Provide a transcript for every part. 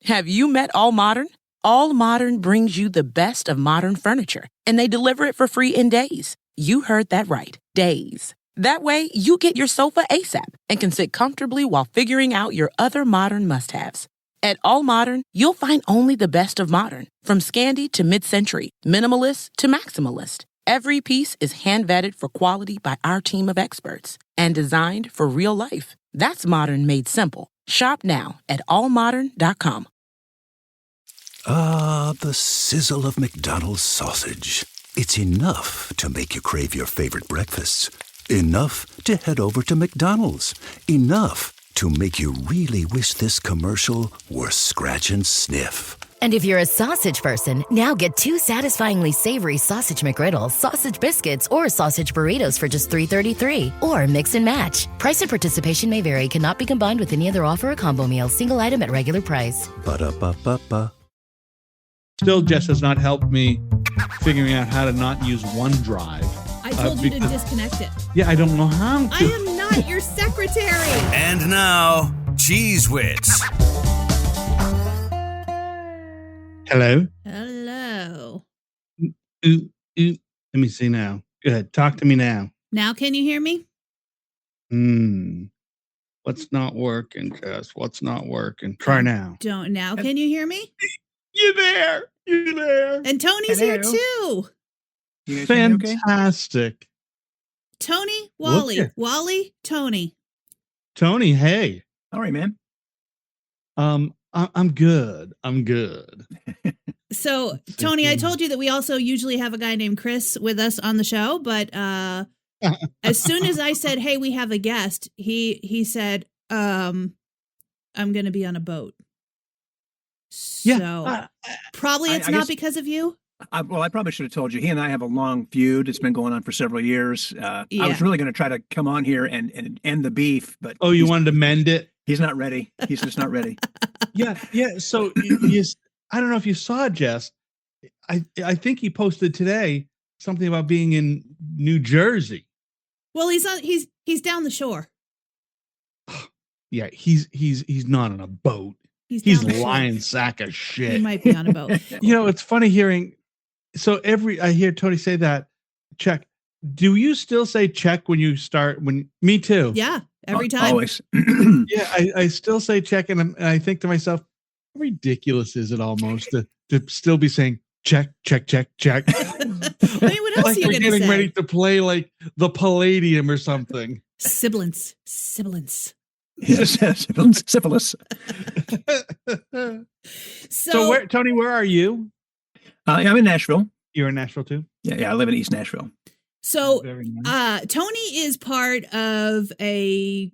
Have you met All Modern? All Modern brings you the best of modern furniture, and they deliver it for free in days. You heard that right, days. That way, you get your sofa ASAP and can sit comfortably while figuring out your other modern must-haves. At All Modern, you'll find only the best of modern, from Scandi to mid-century, minimalist to maximalist. Every piece is hand-vetted for quality by our team of experts and designed for real life. That's modern made simple. Shop now at allmodern.com. Ah, the sizzle of McDonald's sausage. It's enough to make you crave your favorite breakfasts. Enough to head over to McDonald's. Enough to make you really wish this commercial were scratch and sniff. And if you're a sausage person, now get 2 satisfyingly savory sausage McGriddles, sausage biscuits, or sausage burritos for just $3.33. Or mix and match. Price and participation may vary. Cannot be combined with any other offer or combo meal. Single item at regular price. Ba-da-ba-ba-ba. Still just has not helped me figuring out how to not use OneDrive. I told you to disconnect it. Yeah, I don't know how to. I am not your secretary. And now, Cheese Wits. Hello? Hello. Ooh. Let me see now. Go ahead. Talk to me now. Now can you hear me? What's not working, Jess? What's not working? Try now. Don't now. Can you hear me? You're there. You're there. And Tony's here too. Fantastic. Okay? Tony, Wally. Wally, Tony. Tony, hey. All right, man. I'm good. I'm good. So, Tony, I told you that we also usually have a guy named Chris with us on the show, but as soon as I said, "Hey, we have a guest," he said, "I'm going to be on a boat." So, probably it's not because of you. I probably should have told you. He and I have a long feud. It's been going on for several years. I was really going to try to come on here and end the beef, but you wanted to mend it? He's not ready. He's just not ready. Yeah. So I don't know if you saw Jess. I think he posted today something about being in New Jersey. Well, he's down the shore. Yeah, he's not on a boat. He's a lying sack of shit. He might be on a boat. It's funny hearing. So I hear Tony say that. Check. Do you still say check when you start? Me too. Yeah, every time. Always. Yeah, I still say check, and I think to myself, how ridiculous is it almost to still be saying check, check, check, check. I mean, what else like are you going to say? Getting ready to play like the Palladium or something. Sibilance. Syphilis. So Tony, where are you? I'm in Nashville. You're in Nashville too? Yeah, I live in East Nashville. So, nice. Tony is part of a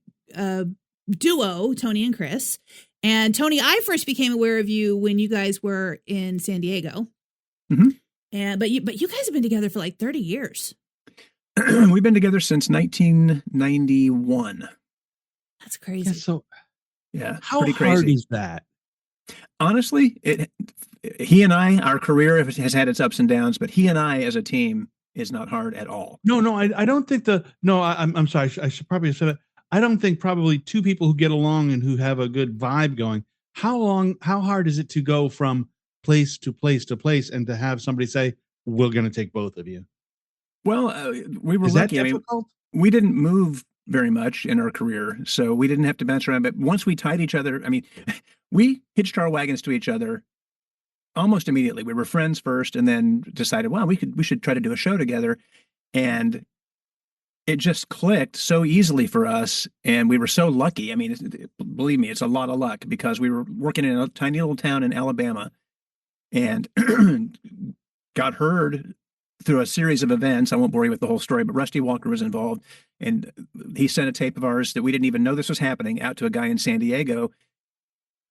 duo, Tony and Chris. And Tony, I first became aware of you when you guys were in San Diego. Mm-hmm. But you guys have been together for like 30 years. We've been together since 1991. That's crazy. Yeah, how pretty hard crazy. Is that? Honestly, he and I, our career has had its ups and downs, but he and I as a team is not hard at all. No, I don't think I'm sorry. I should probably have said it. I don't think probably two people who get along and who have a good vibe going. How hard is it to go from place to place to place and to have somebody say, we're going to take both of you? Well, we were lucky. That difficult? We didn't move very much in our career, so we didn't have to bounce around. But once we tied each other, we hitched our wagons to each other almost immediately. We were friends first, and then decided, well, we should try to do a show together, and it just clicked so easily for us, and we were so lucky. Believe me, it's a lot of luck because we were working in a tiny little town in Alabama, and got heard through a series of events. I won't bore you with the whole story, but Rusty Walker was involved, and he sent a tape of ours that we didn't even know this was happening out to a guy in San Diego,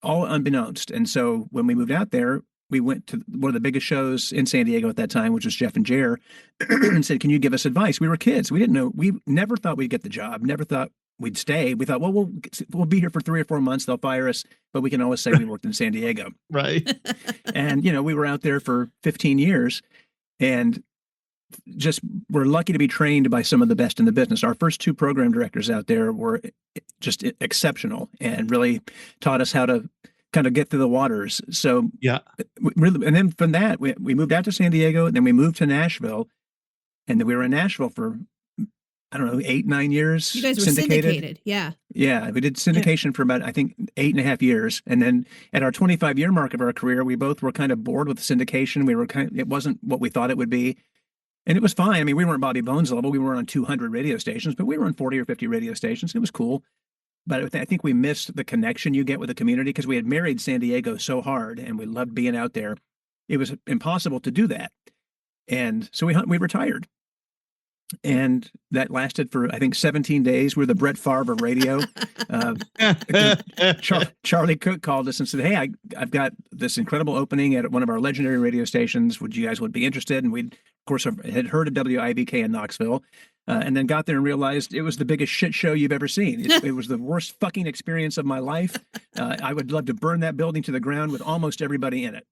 all unbeknownst. And so when we moved out there, we went to one of the biggest shows in San Diego at that time, which was Jeff and Jer, and said, can you give us advice? We were kids. We didn't know. We never thought we'd get the job, never thought we'd stay. We thought, well, we'll be here for 3 or 4 months. They'll fire us, but we can always say we worked in San Diego. Right. And, we were out there for 15 years, and just we're lucky to be trained by some of the best in the business. Our first 2 program directors out there were just exceptional and really taught us how to kind of get through the waters. So Yeah. And then from that, we moved out to San Diego, then we moved to Nashville, and then we were in Nashville for, I don't know, 8-9 years. You guys were syndicated. Yeah. Yeah. We did syndication for about, I think, 8.5 years. And then at our 25-year mark of our career, we both were kind of bored with syndication. It wasn't what we thought it would be. And it was fine. I mean, we weren't Bobby Bones level. We weren't on 200 radio stations, but we were on 40 or 50 radio stations. It was cool. But I think we missed the connection you get with the community because we had married San Diego so hard and we loved being out there. It was impossible to do that. And so we retired. And that lasted for, I think, 17 days. We're the Brett Favre of radio. Charlie Cook called us and said, hey, I've got this incredible opening at one of our legendary radio stations. Would you guys be interested? And we, of course, had heard of WIBK in Knoxville. And then got there and realized it was the biggest shit show you've ever seen. It was the worst fucking experience of my life. I would love to burn that building to the ground with almost everybody in it.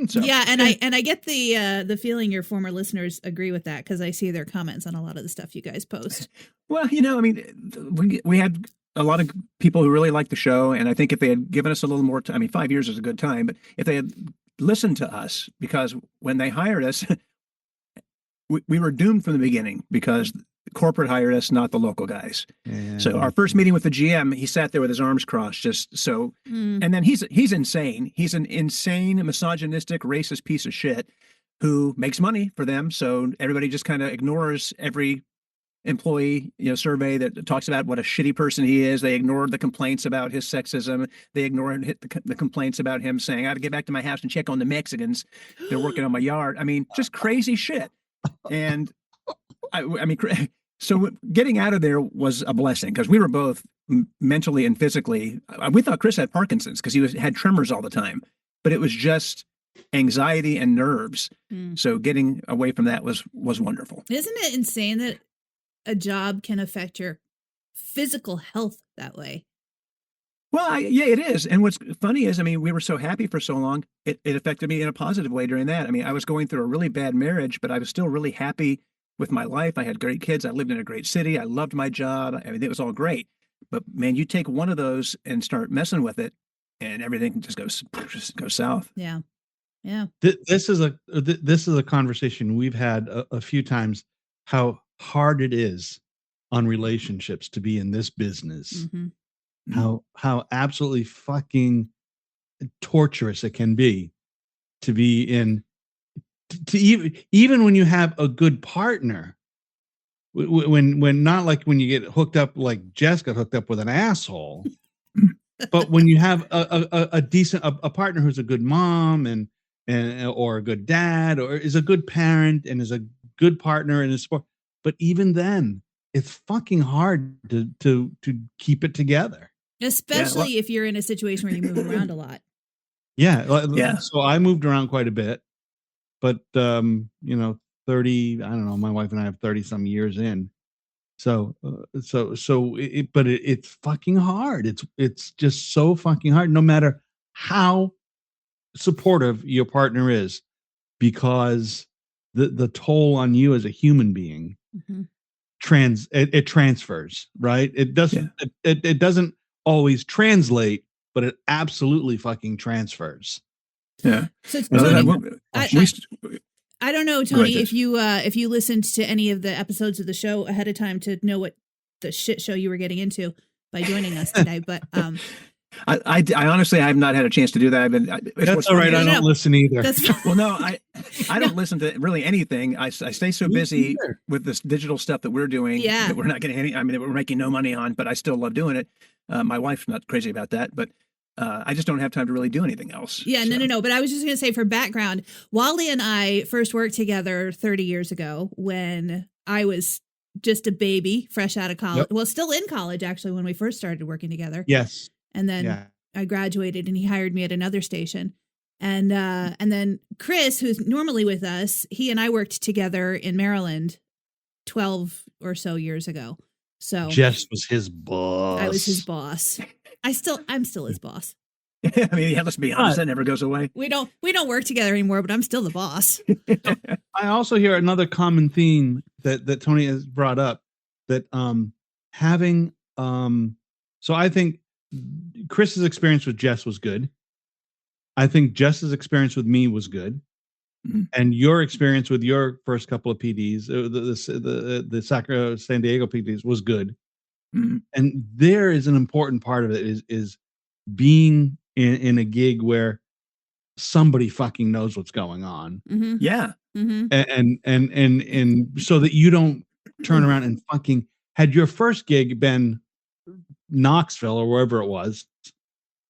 So. Yeah, and I get the feeling your former listeners agree with that because I see their comments on a lot of the stuff you guys post. Well, I mean, we had a lot of people who really liked the show, and I think if they had given us a little more time, I mean, 5 years is a good time, but if they had listened to us, because when they hired us, we were doomed from the beginning because corporate hired us, not the local guys. Yeah. So our first meeting with the GM, he sat there with his arms crossed, just so. And then he's insane. He's an insane, misogynistic, racist piece of shit who makes money for them. So everybody just kind of ignores every employee, survey that talks about what a shitty person he is. They ignored the complaints about his sexism. They ignored the complaints about him saying, I got to get back to my house and check on the Mexicans. They're working on my yard. I mean, just crazy shit. And I mean, so getting out of there was a blessing because we were both mentally and physically. We thought Chris had Parkinson's because he had tremors all the time, but it was just anxiety and nerves. So getting away from that was wonderful. Isn't it insane that a job can affect your physical health that way? Well, yeah, it is. And what's funny is, I mean, we were so happy for so long, it affected me in a positive way during that. I mean, I was going through a really bad marriage, but I was still really happy with my life. I had great kids. I lived in a great city. I loved my job. I mean, it was all great. But man, you take one of those and start messing with it, and everything just goes south. Yeah, yeah. This is a conversation we've had a few times. How hard it is on relationships to be in this business. Mm-hmm. How absolutely fucking torturous it can be to be in. To even when you have a good partner, when not like when you get hooked up like Jess got hooked up with an asshole, but when you have a decent a partner who's a good mom and or a good dad or is a good parent and is a good partner in his sport, but even then it's fucking hard to keep it together, especially if you're in a situation where you move around a lot. Yeah. So I moved around quite a bit. But, 30, I don't know, my wife and I have 30 some years in. So it's fucking hard. It's just so fucking hard, no matter how supportive your partner is, because the toll on you as a human being it transfers, right? It doesn't, it doesn't always translate, but it absolutely fucking transfers. Yeah. So Tony, I don't know, Tony, if you listened to any of the episodes of the show ahead of time to know what the shit show you were getting into by joining us today, but I honestly I have not had a chance to do that. That's all right. I don't listen either. Well, no, I don't listen to really anything. I stay so busy with this digital stuff that we're doing that we're not getting any. I mean, we're making no money on, but I still love doing it. My wife's not crazy about that, but. I just don't have time to really do anything else. Yeah, so. No. But I was just going to say, for background, Wally and I first worked together 30 years ago when I was just a baby, fresh out of college. Yep. Well, still in college, actually, when we first started working together. Yes. And then I graduated and he hired me at another station. And then Chris, who's normally with us, he and I worked together in Maryland 12 or so years ago. So Jess was his boss. I was his boss. I'm still his boss. I mean, let's be honest, that never goes away. We don't work together anymore, but I'm still the boss. I also hear another common theme that Tony has brought up, that having so I think Chris's experience with Jess was good. I think Jess's experience with me was good. And your experience with your first couple of PDs, the Sacramento, San Diego PDs was good. And there is an important part of it is being in a gig where somebody fucking knows what's going on. Yeah. And so that you don't turn around and fucking, had your first gig been Knoxville or wherever it was,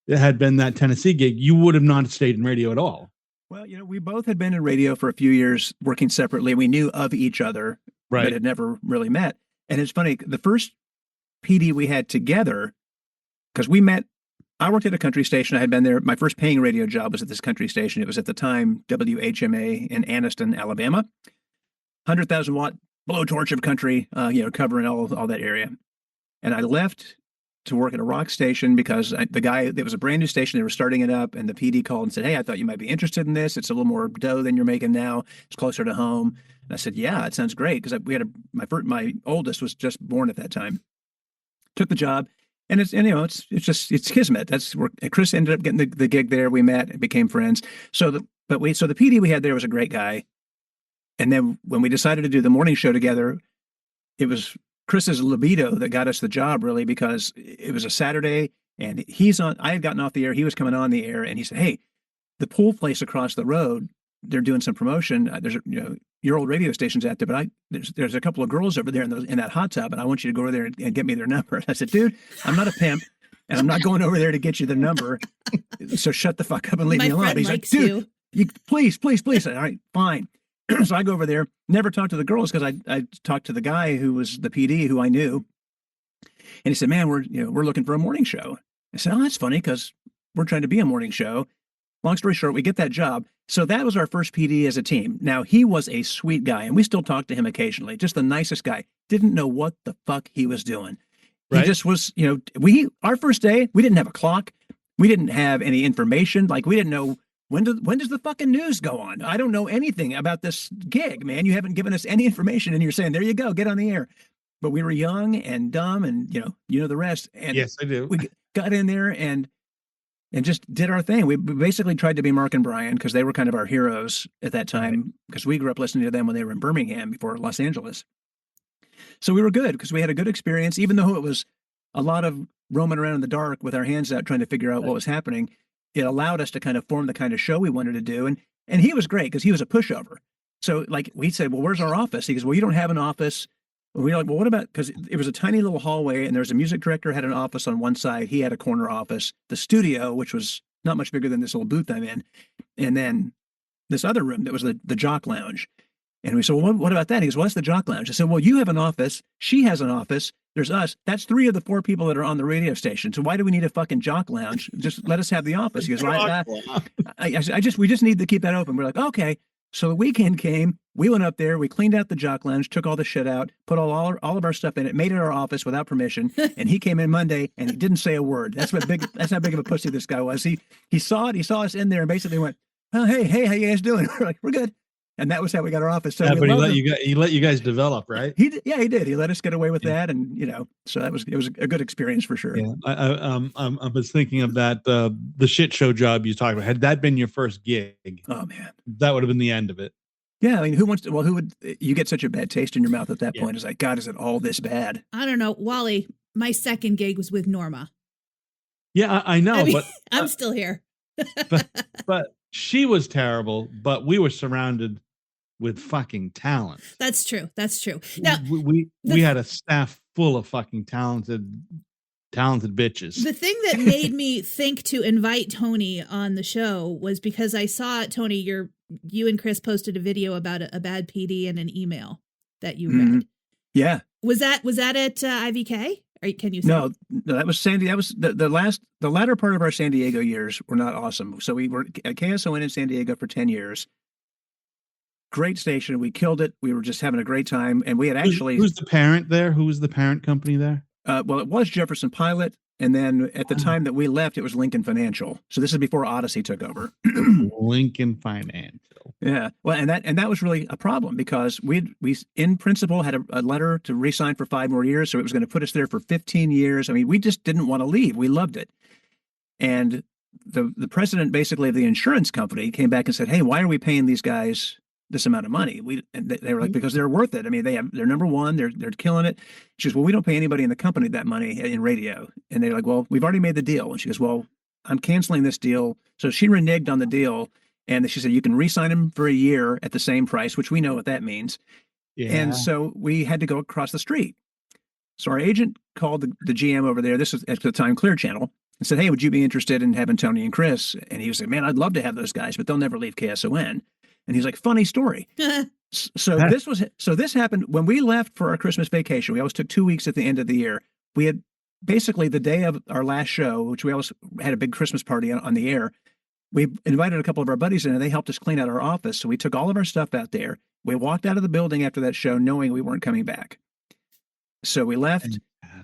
it had been that Tennessee gig, you would have not stayed in radio at all. Well, we both had been in radio for a few years working separately. We knew of each other, but had never really met. And it's funny, the first PD we had together, because we met, I worked at a country station. I had been there. My first paying radio job was at this country station. It was at the time WHMA in Anniston, Alabama. 100,000 watt blowtorch of country, covering all that area. And I left to work at a rock station because it was a brand new station. They were starting it up, and the PD called and said, "Hey, I thought you might be interested in this. It's a little more dough than you're making now. It's closer to home." And I said, "Yeah, it sounds great." Because my oldest was just born at that time. Took the job, and it's it's kismet. That's where Chris ended up getting the gig there. We met and became friends. So the PD we had there was a great guy. And then when we decided to do the morning show together, it was Chris's libido that got us the job, really, because it was a Saturday and I had gotten off the air. He was coming on the air, and he said, "Hey, the pool place across the road, they're doing some promotion. There's your old radio station's at there, but there's a couple of girls over there in that hot tub, and I want you to go over there and get me their number." I said, "Dude, I'm not a pimp, and I'm not going over there to get you the number. So shut the fuck up and leave me alone." He's like, "Dude, you please." I said, "All right, fine." So I go over there, never talked to the girls because I talked to the guy who was the PD who I knew. And he said, "Man, we're looking for a morning show." I said, "Oh, that's funny because we're trying to be a morning show." Long story short, we get that job. So that was our first PD as a team. Now, he was a sweet guy, and we still talk to him occasionally. Just the nicest guy. Didn't know what the fuck he was doing. Right? He just was, our first day, we didn't have a clock. We didn't have any information. Like, we didn't know when does the fucking news go on? I don't know anything about this gig, man. You haven't given us any information, and you're saying, "There you go, get on the air." But we were young and dumb, and you know the rest. And yes, I do. We got in there and just did our thing. We basically tried to be Mark and Brian because they were kind of our heroes at that time, because we grew up listening to them when they were in Birmingham before Los Angeles. So we were good because we had a good experience, even though it was a lot of roaming around in the dark with our hands out trying to figure out what was happening. It allowed us to kind of form the kind of show we wanted to do. And he was great because he was a pushover. So like we said, "Well, where's our office?" He goes, "Well, you don't have an office." And we were like, "Well, what about," because it was a tiny little hallway, and there was a music director had an office on one side. He had a corner office, the studio, which was not much bigger than this little booth I'm in. And then this other room that was the jock lounge. And we said, "Well, what about that?" He goes, "Well, that's the jock lounge." I said, "Well, you have an office. She has an office. There's us. That's 3 of the 4 people that are on the radio station. So why do we need a fucking jock lounge? Just let us have the office." He goes, we just need to keep that open. We're like, "Okay." So the weekend came. We went up there. We cleaned out the jock lounge, took all the shit out, put all of our stuff in it, made it our office without permission. And he came in Monday and he didn't say a word. That's how big of a pussy this guy was. He saw it. He saw us in there and basically went, "Oh, hey, how you guys doing?" We're like, "We're good." And that was how we got our office. So yeah, but he let you guys develop, right? He did. He let us get away with that, and so it was a good experience for sure. Yeah. I was thinking of that the shit show job you talked about. Had that been your first gig, oh man, that would have been the end of it. Yeah, I mean, who would you get such a bad taste in your mouth at that point? It's like, God, is it all this bad? I don't know, Wally. My second gig was with Norma. Yeah, I know, but I'm still here. but she was terrible. But we were surrounded with fucking talent. That's true. Now we had a staff full of fucking talented bitches. The thing that made me think to invite Tony on the show was because I saw, Tony, you and Chris posted a video about a bad PD in an email that you read. Yeah. Was that at IVK? Or can you say? No, that was Sandy. That was the latter part of our San Diego years were not awesome. So we were at KSON in San Diego for 10 years. Great station. We killed it. We were just having a great time. And we had actually... Who's the parent there? Who was the parent company there? Well, it was Jefferson Pilot. And then at the time that we left, it was Lincoln Financial. So this is before Odyssey took over. Lincoln Financial. Yeah. Well, and that was really a problem because we in principle had a letter to re-sign for 5 more years, so it was going to put us there for 15 years. I mean, we just didn't want to leave. We loved it. And the president basically of the insurance company came back and said, "Hey, why are we paying these guys this amount of money?" They were like, "Because they're worth it. I mean, they're number one. They're killing it." She goes, "Well, we don't pay anybody in the company that money in radio." And they're like, "Well, we've already made the deal." And she goes, "Well, I'm canceling this deal." So she reneged on the deal. And she said, "You can re-sign him for a year at the same price," which we know what that means. Yeah. And so we had to go across the street. So our agent called the GM over there. This was at the time Clear Channel, and said, "Hey, would you be interested in having Tony and Chris?" And he was like, "Man, I'd love to have those guys, but they'll never leave KSON." And he's like, "Funny story." So this happened when we left for our Christmas vacation. We always took 2 weeks at the end of the year. We had basically the day of our last show, which we always had a big Christmas party on the air. We invited a couple of our buddies in, and they helped us clean out our office. So we took all of our stuff out there. We walked out of the building after that show knowing we weren't coming back. So we left.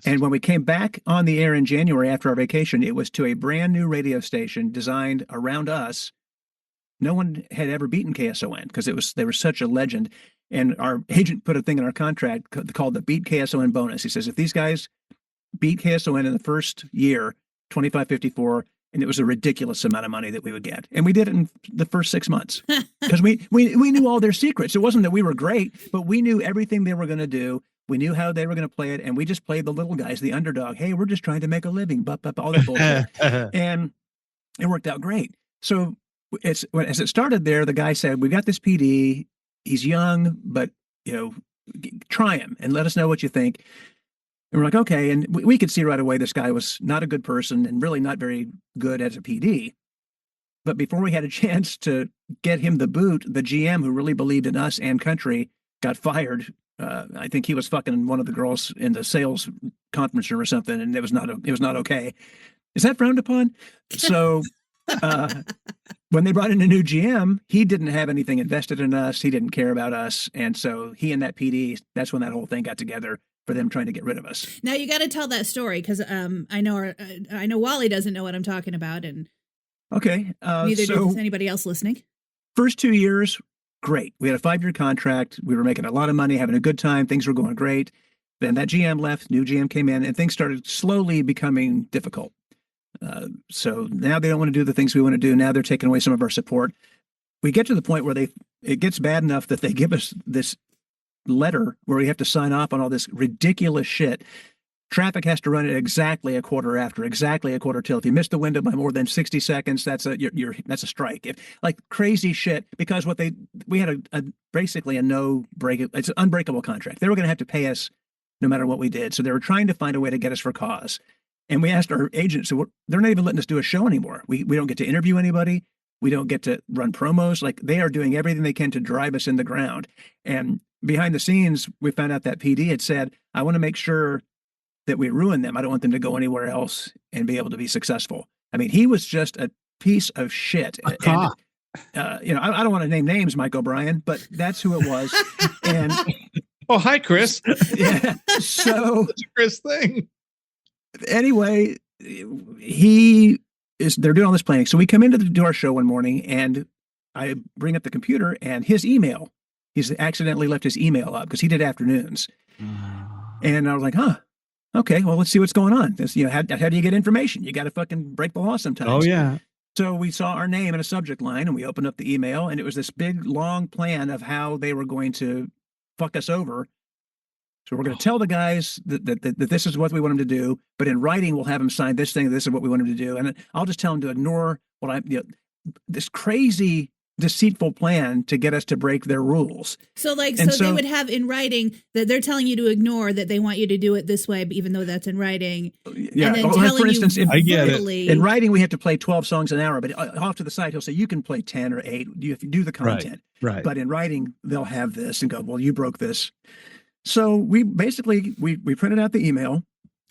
And when we came back on the air in January after our vacation, it was to a brand new radio station designed around us. No one had ever beaten KSON because they were such a legend. And our agent put a thing in our contract called the Beat KSON bonus. He says, if these guys beat KSON in the first year, 25.54, and it was a ridiculous amount of money that we would get. And we did it in the first 6 months because we knew all their secrets. It wasn't that we were great, but we knew everything they were going to do. We knew how they were going to play it. And we just played the little guys, the underdog. Hey, we're just trying to make a living, all that bullshit. And it worked out great. So as it started there, the guy said, "We got this PD. He's young, but, try him and let us know what you think." And we're like, okay. And we could see right away this guy was not a good person and really not very good as a PD. But before we had a chance to get him the boot, the GM, who really believed in us and country, got fired. I think he was fucking one of the girls in the sales conference room or something, and it was not okay. Is that frowned upon? So when they brought in a new GM, he didn't have anything invested in us. He didn't care about us. And so he and that PD, that's when that whole thing got together for them trying to get rid of us. Now you got to tell that story because I know Wally doesn't know what I'm talking about, and okay, neither does anybody else listening. First 2 years, great. We had a 5-year contract. We were making a lot of money, having a good time. Things were going great. Then that GM left, new GM came in, and things started slowly becoming difficult. So now they don't want to do the things we want to do. Now they're taking away some of our support. We get to the point where it gets bad enough that they give us this letter where we have to sign off on all this ridiculous shit. Traffic has to run at exactly a quarter after, exactly a quarter till. If you miss the window by more than 60 seconds, that's a strike. Like crazy shit, because we had basically a no break. It's an unbreakable contract. They were going to have to pay us no matter what we did. So they were trying to find a way to get us for cause. And we asked our agents, so they're not even letting us do a show anymore. We don't get to interview anybody. We don't get to run promos. Like, they are doing everything they can to drive us in the ground. And behind the scenes, we found out that PD had said, "I want to make sure that we ruin them. I don't want them to go anywhere else and be able to be successful." I mean, he was just a piece of shit. And, I don't want to name names, Mike O'Brien, but that's who it was. And oh, hi, Chris. Yeah. So it's a Chris thing. Anyway, they're doing all this planning. So we come in to do our show one morning, and I bring up the computer, and his email, he's accidentally left his email up because he did afternoons. And I was like, okay, well, let's see what's going on. This, how do you get information? You got to fucking break the law sometimes. Oh, yeah. So we saw our name in a subject line, and we opened up the email, and it was this big, long plan of how they were going to fuck us over. So we're going to tell the guys that this is what we want them to do, but in writing, we'll have them sign this thing. This is what we want them to do. And I'll just tell them to ignore this crazy, deceitful plan to get us to break their rules. So they would have in writing that they're telling you to ignore that they want you to do it this way, even though that's in writing. Yeah. And then telling for instance, in writing, we have to play 12 songs an hour, but off to the side, he'll say, you can play 10 or 8 if you do the content. Right. But in writing, they'll have this and go, well, you broke this. So we basically, we printed out the email,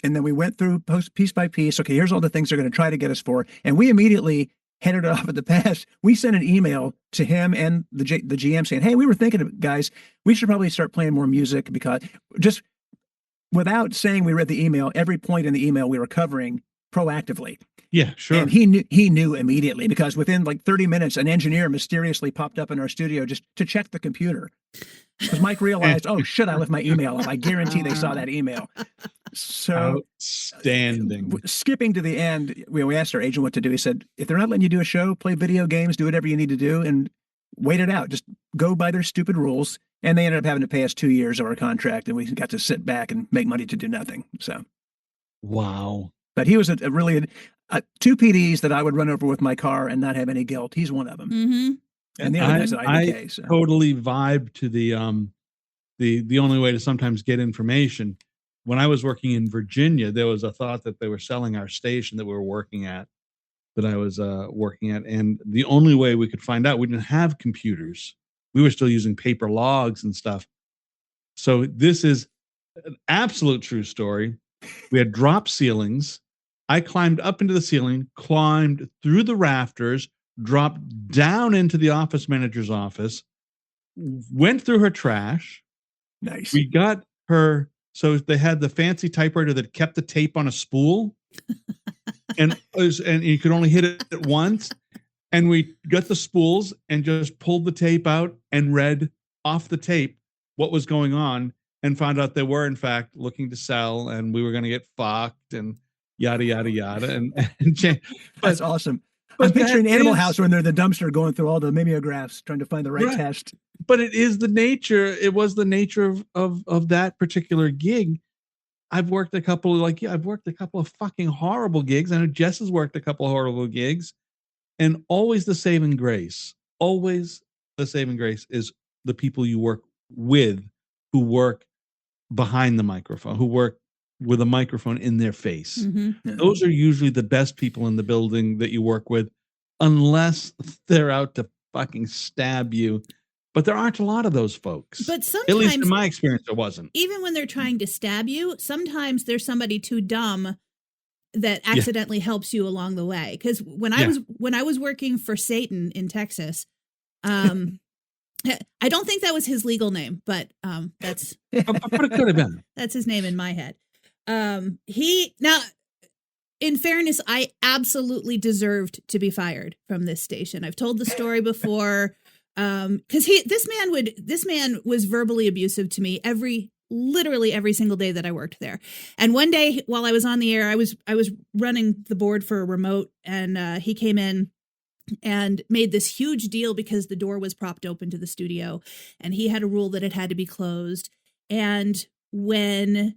and then we went through piece by piece. Okay, here's all the things they're going to try to get us for. And we immediately headed off at the pass. We sent an email to him and the GM saying, "Hey, we were thinking, guys, we should probably start playing more music," because just without saying we read the email, every point in the email we were covering proactively. Yeah, sure. And he knew immediately, because within like 30 minutes, an engineer mysteriously popped up in our studio just to check the computer. Because Mike realized, oh shit, I left my email up. I guarantee they saw that email. So outstanding. Skipping to the end, we asked our agent what to do. He said, if they're not letting you do a show, play video games, do whatever you need to do, and wait it out. Just go by their stupid rules. And they ended up having to pay us 2 years of our contract, and we got to sit back and make money to do nothing. So, wow. But he was a really two PDs that I would run over with my car and not have any guilt. He's one of them. Mm-hmm. And the other guys at IDK. So. Totally vibe to the only way to sometimes get information. When I was working in Virginia, there was a thought that they were selling our station that we were working at, that I was working at. And the only way we could find out, we didn't have computers. We were still using paper logs and stuff. So this is an absolute true story. We had drop ceilings. I climbed up into the ceiling, climbed through the rafters, dropped down into the office manager's office, went through her trash. Nice. We got her. So they had the fancy typewriter that kept the tape on a spool, and you could only hit it once. And we got the spools and just pulled the tape out and read off the tape what was going on, and found out they were in fact looking to sell, and we were going to get fucked and yada yada yada. And that's awesome. I'm picturing Animal House when they're in the dumpster going through all the mimeographs trying to find the right test. But it is the nature. It was the nature of that particular gig. I've worked a couple of fucking horrible gigs. I know Jess has worked a couple of horrible gigs, and always the saving grace. Always the saving grace is the people you work with, who work behind the microphone, who work with a microphone in their face. Mm-hmm. Yeah. Those are usually the best people in the building that you work with, unless they're out to fucking stab you. But there aren't a lot of those folks. But sometimes, at least in my experience, there wasn't. Even when they're trying to stab you, sometimes there's somebody too dumb that accidentally helps you along the way. Because when I was working for Satan in Texas, I don't think that was his legal name, but that's but it could have been. That's his name in my head. Now, in fairness, I absolutely deserved to be fired from this station. I've told the story before. Because this man was verbally abusive to me literally every single day that I worked there. And one day while I was on the air, I was running the board for a remote, and he came in and made this huge deal because the door was propped open to the studio, and he had a rule that it had to be closed. And when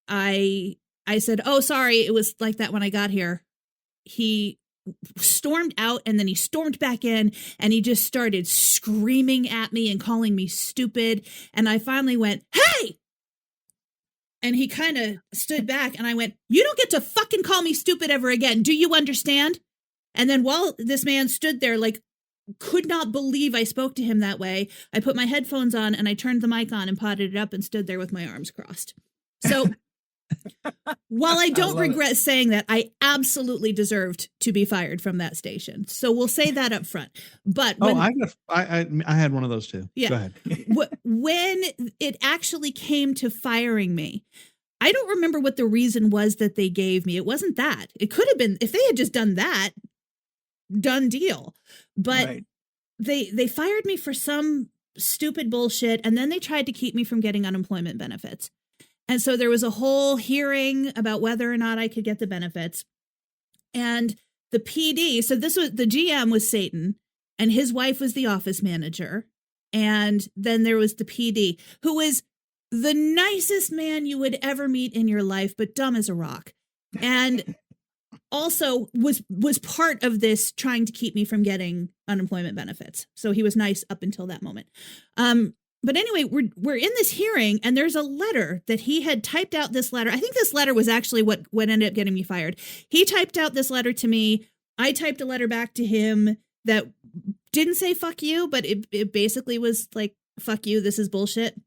I said, "Oh, sorry, it was like that when I got here," he stormed out, and then he stormed back in, and he just started screaming at me and calling me stupid. And I finally went, "Hey!" And he kind of stood back, and I went, "You don't get to fucking call me stupid ever again. Do you understand?" And then while this man stood there, like, could not believe I spoke to him that way, I put my headphones on, and I turned the mic on and potted it up and stood there with my arms crossed. So while I don't regret saying that, I absolutely deserved to be fired from that station. So we'll say that up front. But I had one of those too. Yeah. Go ahead. When it actually came to firing me, I don't remember what the reason was that they gave me. It wasn't that. It could have been, if they had just done that, done deal. But they fired me for some stupid bullshit, and then they tried to keep me from getting unemployment benefits. And so there was a whole hearing about whether or not I could get the benefits. And the PD, so the GM was Satan, and his wife was the office manager. And then there was the PD, who was the nicest man you would ever meet in your life, but dumb as a rock. And also was part of this trying to keep me from getting unemployment benefits. So he was nice up until that moment. But anyway, we're in this hearing, and there's a letter that he had typed out. This letter, I think this letter was actually what ended up getting me fired. He typed out this letter to me. I typed a letter back to him that didn't say fuck you, but it basically was like, fuck you, this is bullshit.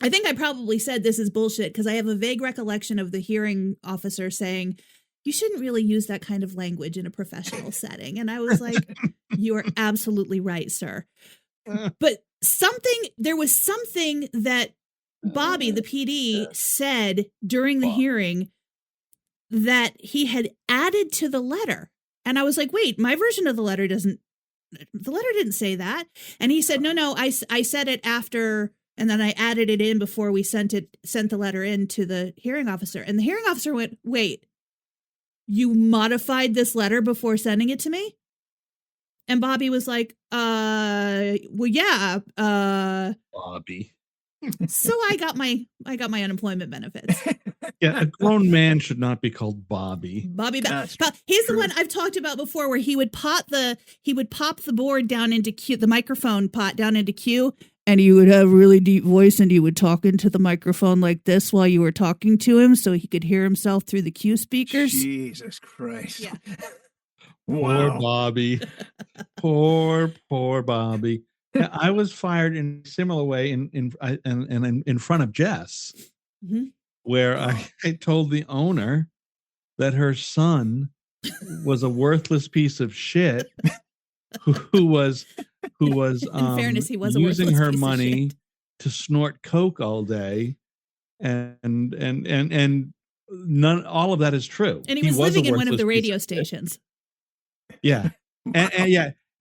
I think I probably said this is bullshit because I have a vague recollection of the hearing officer saying, "You shouldn't really use that kind of language in a professional setting." And I was like, "You are absolutely right, sir." But there was something that Bobby, the PD, said during the hearing that he had added to the letter. And I was like, wait, my version of the letter didn't say that. And he said, no, I said it after, and then I added it in before we sent the letter in to the hearing officer. And the hearing officer went, wait, you modified this letter before sending it to me? And Bobby was like, well, yeah. Bobby. So I got my unemployment benefits. Yeah, a grown man should not be called Bobby. Bobby, he's the one I've talked about before, where he would pop the board down into Q, the microphone pot down into Q, and he would have a really deep voice, and he would talk into the microphone like this while you were talking to him, so he could hear himself through the Q speakers. Jesus Christ! Yeah. Poor Bobby. Poor Bobby. Yeah, I was fired in a similar way in front of Jess, where I told the owner that her son was a worthless piece of shit who was in fairness, he was using her piece money to snort coke all day, and none, all of that is true. And he was living in one of the radio stations. Yeah.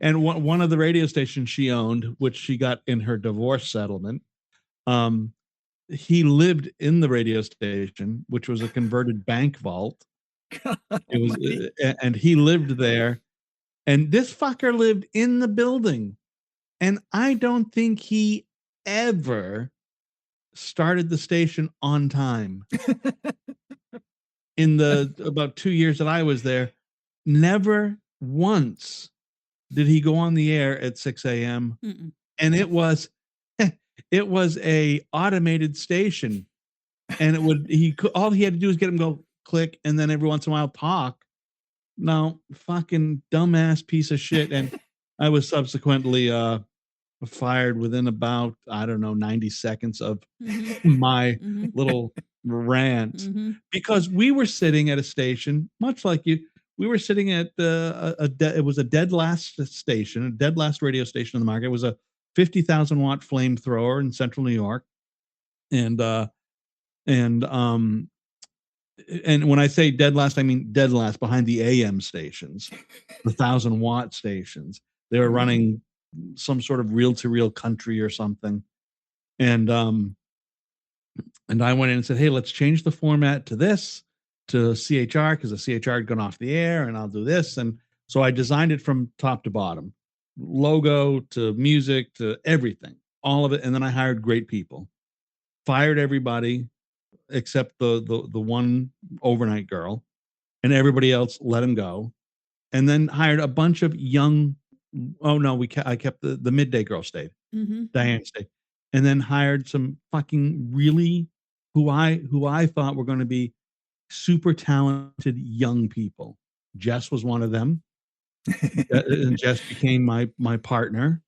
And one of the radio stations she owned, which she got in her divorce settlement, he lived in the radio station, which was a converted bank vault. It was, and he lived there, and this fucker lived in the building, and I don't think he ever started the station on time. In the about 2 years that I was there, never once did he go on the air at 6 a.m. And it was a automated station, and all he had to do was get him go click, and then every once in a while talk. No, fucking dumbass piece of shit. And I was subsequently fired within about, I don't know, 90 seconds of my little rant, because we were sitting at a station much like you. We were sitting at it was a dead last station, a dead last radio station in the market. It was a 50,000 watt flamethrower in central New York. And when I say dead last, I mean dead last behind the AM stations, the 1,000 watt stations. They were running some sort of reel to reel country or something. And I went in and said, hey, let's change the format to this, to CHR, because the CHR had gone off the air, and I'll do this. And so I designed it from top to bottom, logo to music to everything, all of it. And then I hired great people, fired everybody except the one overnight girl, and everybody else let him go. And then hired a bunch of young, I kept the midday girl stayed, Diane stayed. And then hired some fucking really, who I thought were going to be super talented young people. Jess was one of them. And Jess became my partner,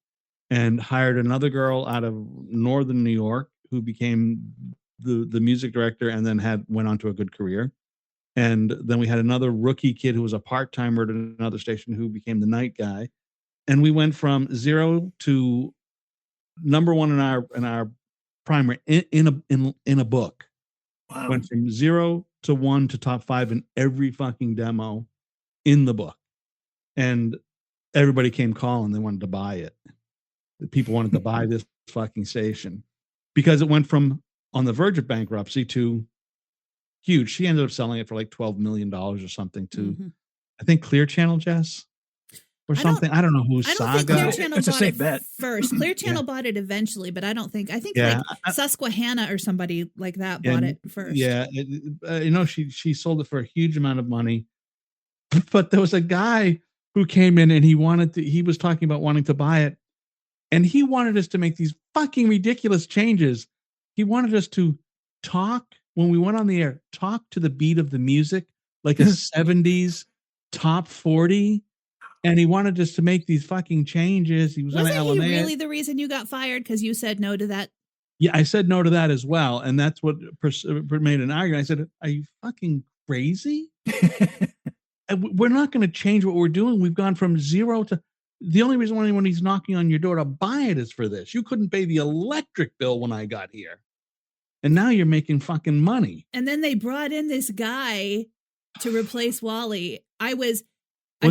and hired another girl out of northern New York who became the music director, and then went on to a good career. And then we had another rookie kid who was a part-timer at another station who became the night guy. And we went from 0 to number one in our primary in a book. Wow. Went from 0 to 1 to top 5 in every fucking demo in the book. And everybody came calling. They wanted to buy it. The people wanted to buy this fucking station because it went from on the verge of bankruptcy to huge. She ended up selling it for like $12 million or something to, I think, Clear Channel, Jess, or something. I don't know who. I don't Saga. think Clear Channel It's a bought safe it bet. first. Clear Channel bought it eventually, but I think like Susquehanna or somebody like that bought it first. Yeah, she sold it for a huge amount of money. But there was a guy who came in and he was talking about wanting to buy it, and he wanted us to make these fucking ridiculous changes. He wanted us to talk when we went on the air, talk to the beat of the music like a 70s top 40. And he wanted us to make these fucking changes. He was going to Wasn't he really the reason you got fired? Because you said no to that? Yeah, I said no to that as well. And that's what made an argument. I said, are you fucking crazy? We're not going to change what we're doing. We've gone from 0 to... The only reason why anyone is knocking on your door to buy it is for this. You couldn't pay the electric bill when I got here. And now you're making fucking money. And then they brought in this guy to replace Wally, Was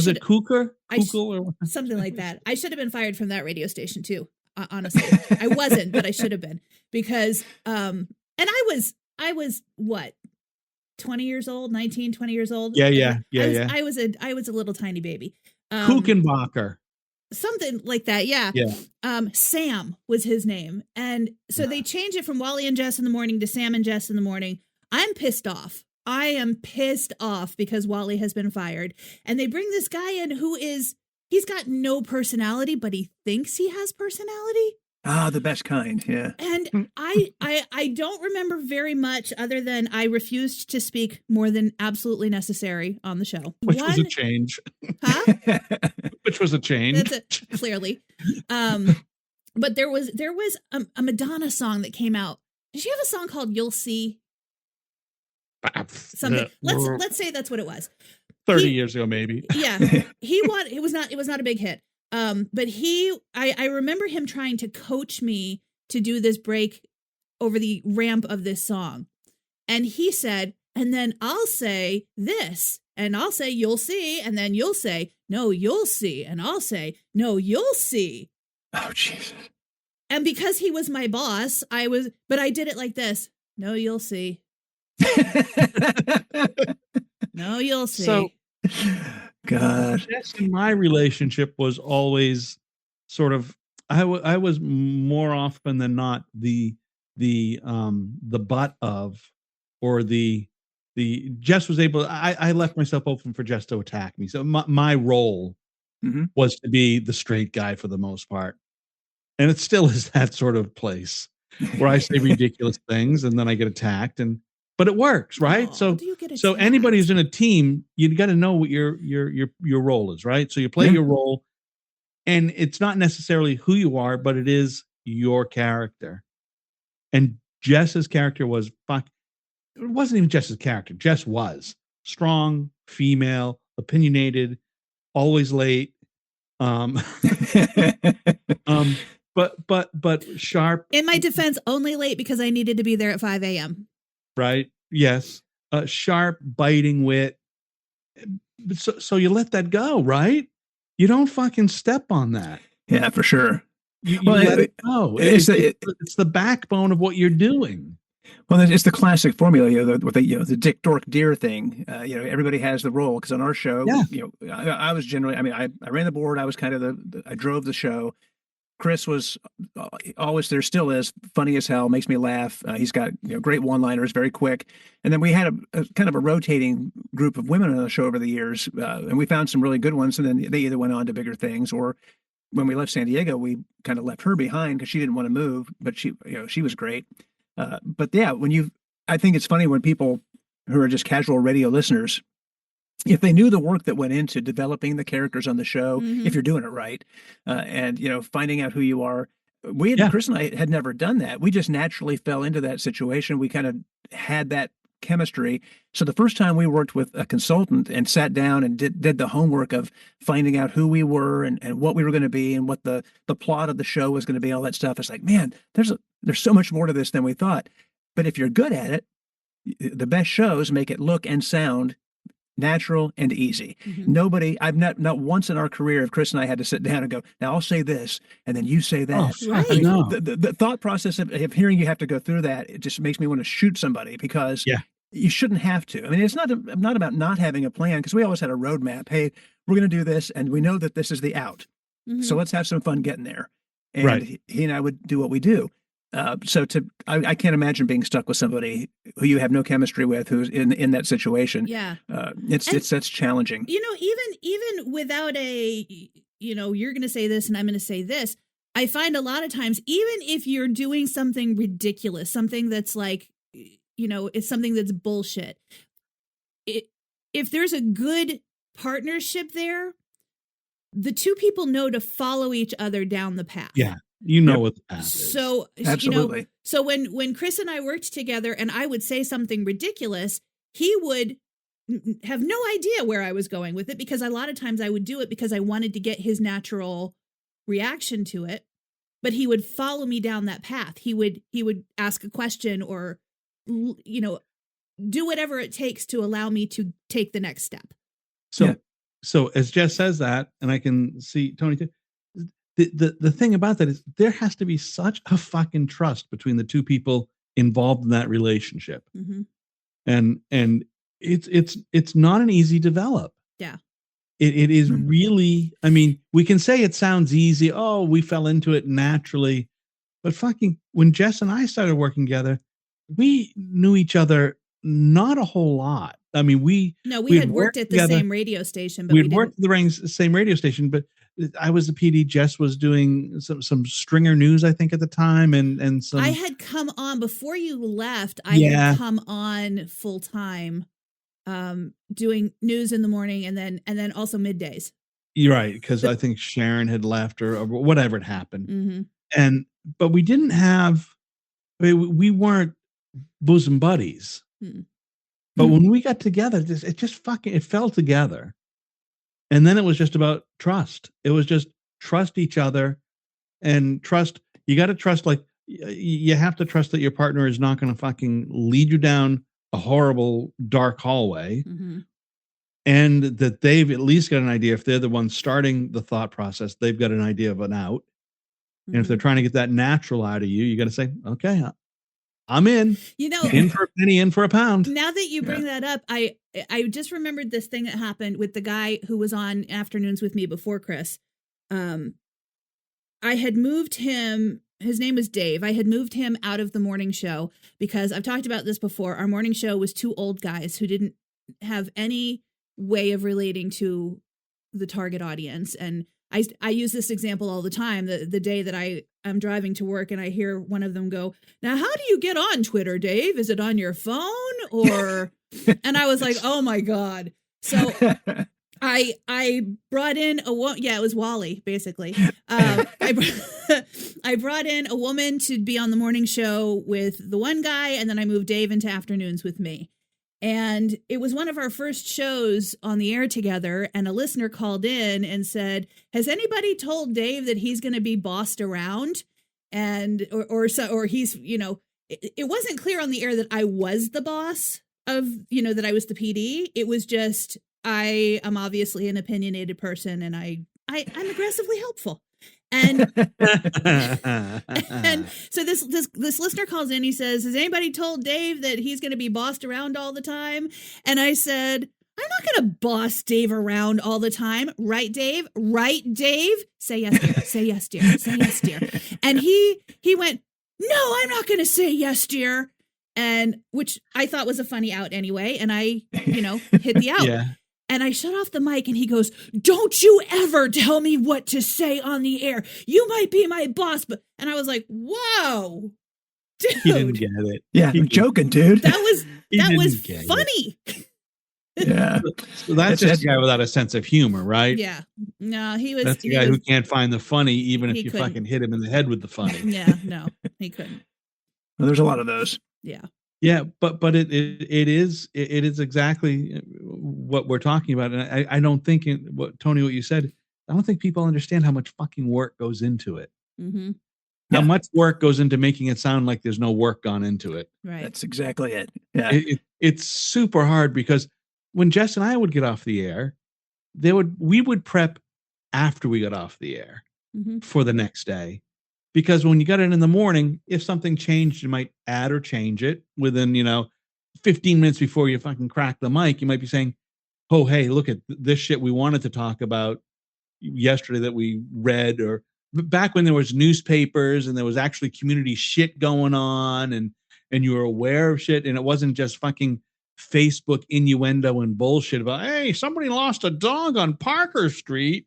it Cooker? Or something like that. I should have been fired from that radio station too. Honestly, I wasn't, but I should have been, because, and I was what, 20 years old, 19, 20 years old. Yeah. I was a little tiny baby. Kuchenbacher. Something like that. Yeah. Sam was his name. And so they changed it from Wally and Jess in the morning to Sam and Jess in the morning. I'm pissed off. I am pissed off because Wally has been fired. And they bring this guy in he's got no personality, but he thinks he has personality. Ah, the best kind. Yeah. And I don't remember very much other than I refused to speak more than absolutely necessary on the show. Which was a change. Huh? Which was a change. Clearly. But there was a Madonna song that came out. Did you have a song called You'll See? Something. Let's say that's what it was. 30 years ago, maybe. Yeah. It was not a big hit. But I remember him trying to coach me to do this break over the ramp of this song. And he said, and then I'll say this, and I'll say, you'll see. And then you'll say, no, you'll see. And I'll say, no, you'll see. Oh, Jesus. And because he was my boss, but I did it like this. No, you'll see. No, you'll see. So, God. My relationship was always sort of, I was more often than not the butt of, or the Jess was able, I left myself open for Jess to attack me. So my role was to be the straight guy for the most part. And it still is that sort of place where I say ridiculous things and then I get attacked, but it works, right? So anybody who's in a team, you got to know what your role is, right? So you play your role, and it's not necessarily who you are, but it is your character. And Jess's character was it wasn't even Jess's character. Jess was strong, female, opinionated, always late. But sharp. In my defense, only late because I needed to be there at 5 a.m. Right. Yes. Sharp, biting wit. So you let that go, right? You don't fucking step on that. Yeah, for sure. You let it go. It's the backbone of what you're doing. Well, it's the classic formula, the Dick Dork Deer thing. Everybody has the role, because on our show, I was generally, I ran the board. I was kind of I drove the show. Chris was always, there still is, funny as hell, makes me laugh. He's got great one-liners, very quick. And then we had a kind of a rotating group of women on the show over the years, and we found some really good ones. And then they either went on to bigger things, or when we left San Diego, we kind of left her behind because she didn't want to move, but she was great. But yeah, I think it's funny when people who are just casual radio listeners, if they knew the work that went into developing the characters on the show, if you're doing it right, and finding out who you are, Chris and I had never done that. We just naturally fell into that situation. We kind of had that chemistry. So the first time we worked with a consultant and sat down and did the homework of finding out who we were and what we were going to be and what the plot of the show was going to be, all that stuff. It's like, man, there's so much more to this than we thought. But if you're good at it, the best shows make it look and sound natural and easy. I've not once in our career have Chris and I had to sit down and go, now I'll say this and then you say that. Oh, right. The thought process of hearing you have to go through that, it just makes me want to shoot somebody, because you shouldn't have to. It's not about not having a plan, because we always had a roadmap. Hey, we're going to do this, and we know that this is the out. So let's have some fun getting there. And he and I would do what we do. I can't imagine being stuck with somebody who you have no chemistry with, who's in that situation. Yeah. That's challenging. Even without you're going to say this and I'm going to say this, I find a lot of times, even if you're doing something ridiculous, something that's like, it's something that's bullshit. If there's a good partnership there, the two people know to follow each other down the path. Yeah. What the path is. So, absolutely. So when Chris and I worked together and I would say something ridiculous, he would have no idea where I was going with it, because a lot of times I would do it because I wanted to get his natural reaction to it, but he would follow me down that path. He would ask a question, or, do whatever it takes to allow me to take the next step. So as Jess says that, and I can see Tony too, the thing about that is there has to be such a fucking trust between the two people involved in that relationship. Mm-hmm. And it's not an easy develop. Yeah. It is really, I mean, we can say it sounds easy. Oh, we fell into it naturally. But fucking, when Jess and I started working together, we knew each other not a whole lot. I mean, we had worked at the same radio station, but we'd worked at the same radio station, but I was the PD. Jess was doing some Stringer News, I think, at the time, and some. I had come on before you left. I had come on full time, doing news in the morning, and then also middays. You're right, because I think Sharon had left or whatever had happened, mm-hmm. But we didn't have. We weren't bosom buddies. Mm-hmm. But when we got together, it fell together. And then it was just about trust. It was just trust each other and trust. You got to trust, like you have to trust that your partner is not going to fucking lead you down a horrible dark hallway. Mm-hmm. And that they've at least got an idea. If they're the ones starting the thought process, they've got an idea of an out. Mm-hmm. And if they're trying to get that natural out of you, you got to say, okay, I'm in. In for a penny, in for a pound. Now that you bring that up, I just remembered this thing that happened with the guy who was on Afternoons with me before Chris. I had moved him. His name was Dave. I had moved him out of the morning show because I've talked about this before. Our morning show was two old guys who didn't have any way of relating to the target audience. And I use this example all the time. The day that I'm driving to work and I hear one of them go, "Now, how do you get on Twitter, Dave? Is it on your phone or?" And I was like, "Oh my God!" So I brought in it was Wally basically. I brought in a woman to be on the morning show with the one guy, and then I moved Dave into Afternoons with me. And it was one of our first shows on the air together, and a listener called in and said, "Has anybody told Dave that he's going to be bossed around?" And or he's, it wasn't clear on the air that I was the boss of, that I was the PD. It was just I am obviously an opinionated person, and I'm aggressively helpful. And and so this listener calls in. He says, "Has anybody told Dave that he's going to be bossed around all the time?" And I said, "I'm not going to boss Dave around all the time. Right, Dave? Right, Dave? Say yes, dear. Say yes, dear. Say yes, dear." And he went, "No, I'm not going to say yes, dear." And which I thought was a funny out anyway. And I, hit the out. Yeah. And I shut off the mic and he goes, "Don't you ever tell me what to say on the air. You might be my boss." And I was like, whoa, dude. He didn't get it. Yeah, I'm joking, dude. That was funny. Yeah. So that's just a guy without a sense of humor, right? Yeah. No, he was. That's the guy who can't find the funny, even if you fucking hit him in the head with the funny. Yeah, no, he couldn't. Well, there's a lot of those. Yeah. Yeah, but it is exactly what we're talking about, and I don't think what you said. I don't think people understand how much fucking work goes into it. Mm-hmm. How much work goes into making it sound like there's no work gone into it. Right. That's exactly it. Yeah. It's super hard because when Jess and I would get off the air, we would prep after we got off the air for the next day. Because when you got it in the morning, if something changed, you might add or change it within, 15 minutes before you fucking crack the mic. You might be saying, "Oh, hey, look at this shit we wanted to talk about yesterday that we read," or back when there was newspapers and there was actually community shit going on and you were aware of shit and it wasn't just fucking Facebook innuendo and bullshit about, "Hey, somebody lost a dog on Parker Street."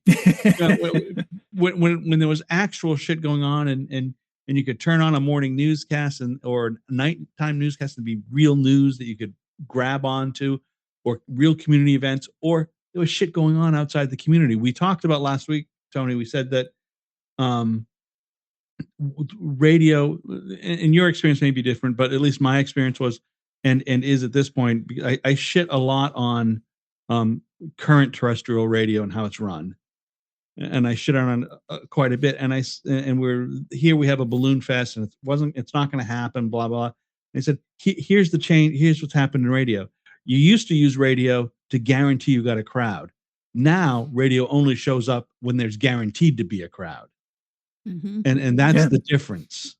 When there was actual shit going on and you could turn on a morning newscast or a nighttime newscast and be real news that you could grab onto, or real community events, or there was shit going on outside the community. We talked about last week, Tony, we said that radio, and your experience may be different, but at least my experience was and is at this point, I shit a lot on current terrestrial radio and how it's run. And I shit on quite a bit. And we have a balloon fest and it's not going to happen, blah, blah. They said, here's the change. Here's what's happened in radio. You used to use radio to guarantee you got a crowd. Now radio only shows up when there's guaranteed to be a crowd. And that's the difference.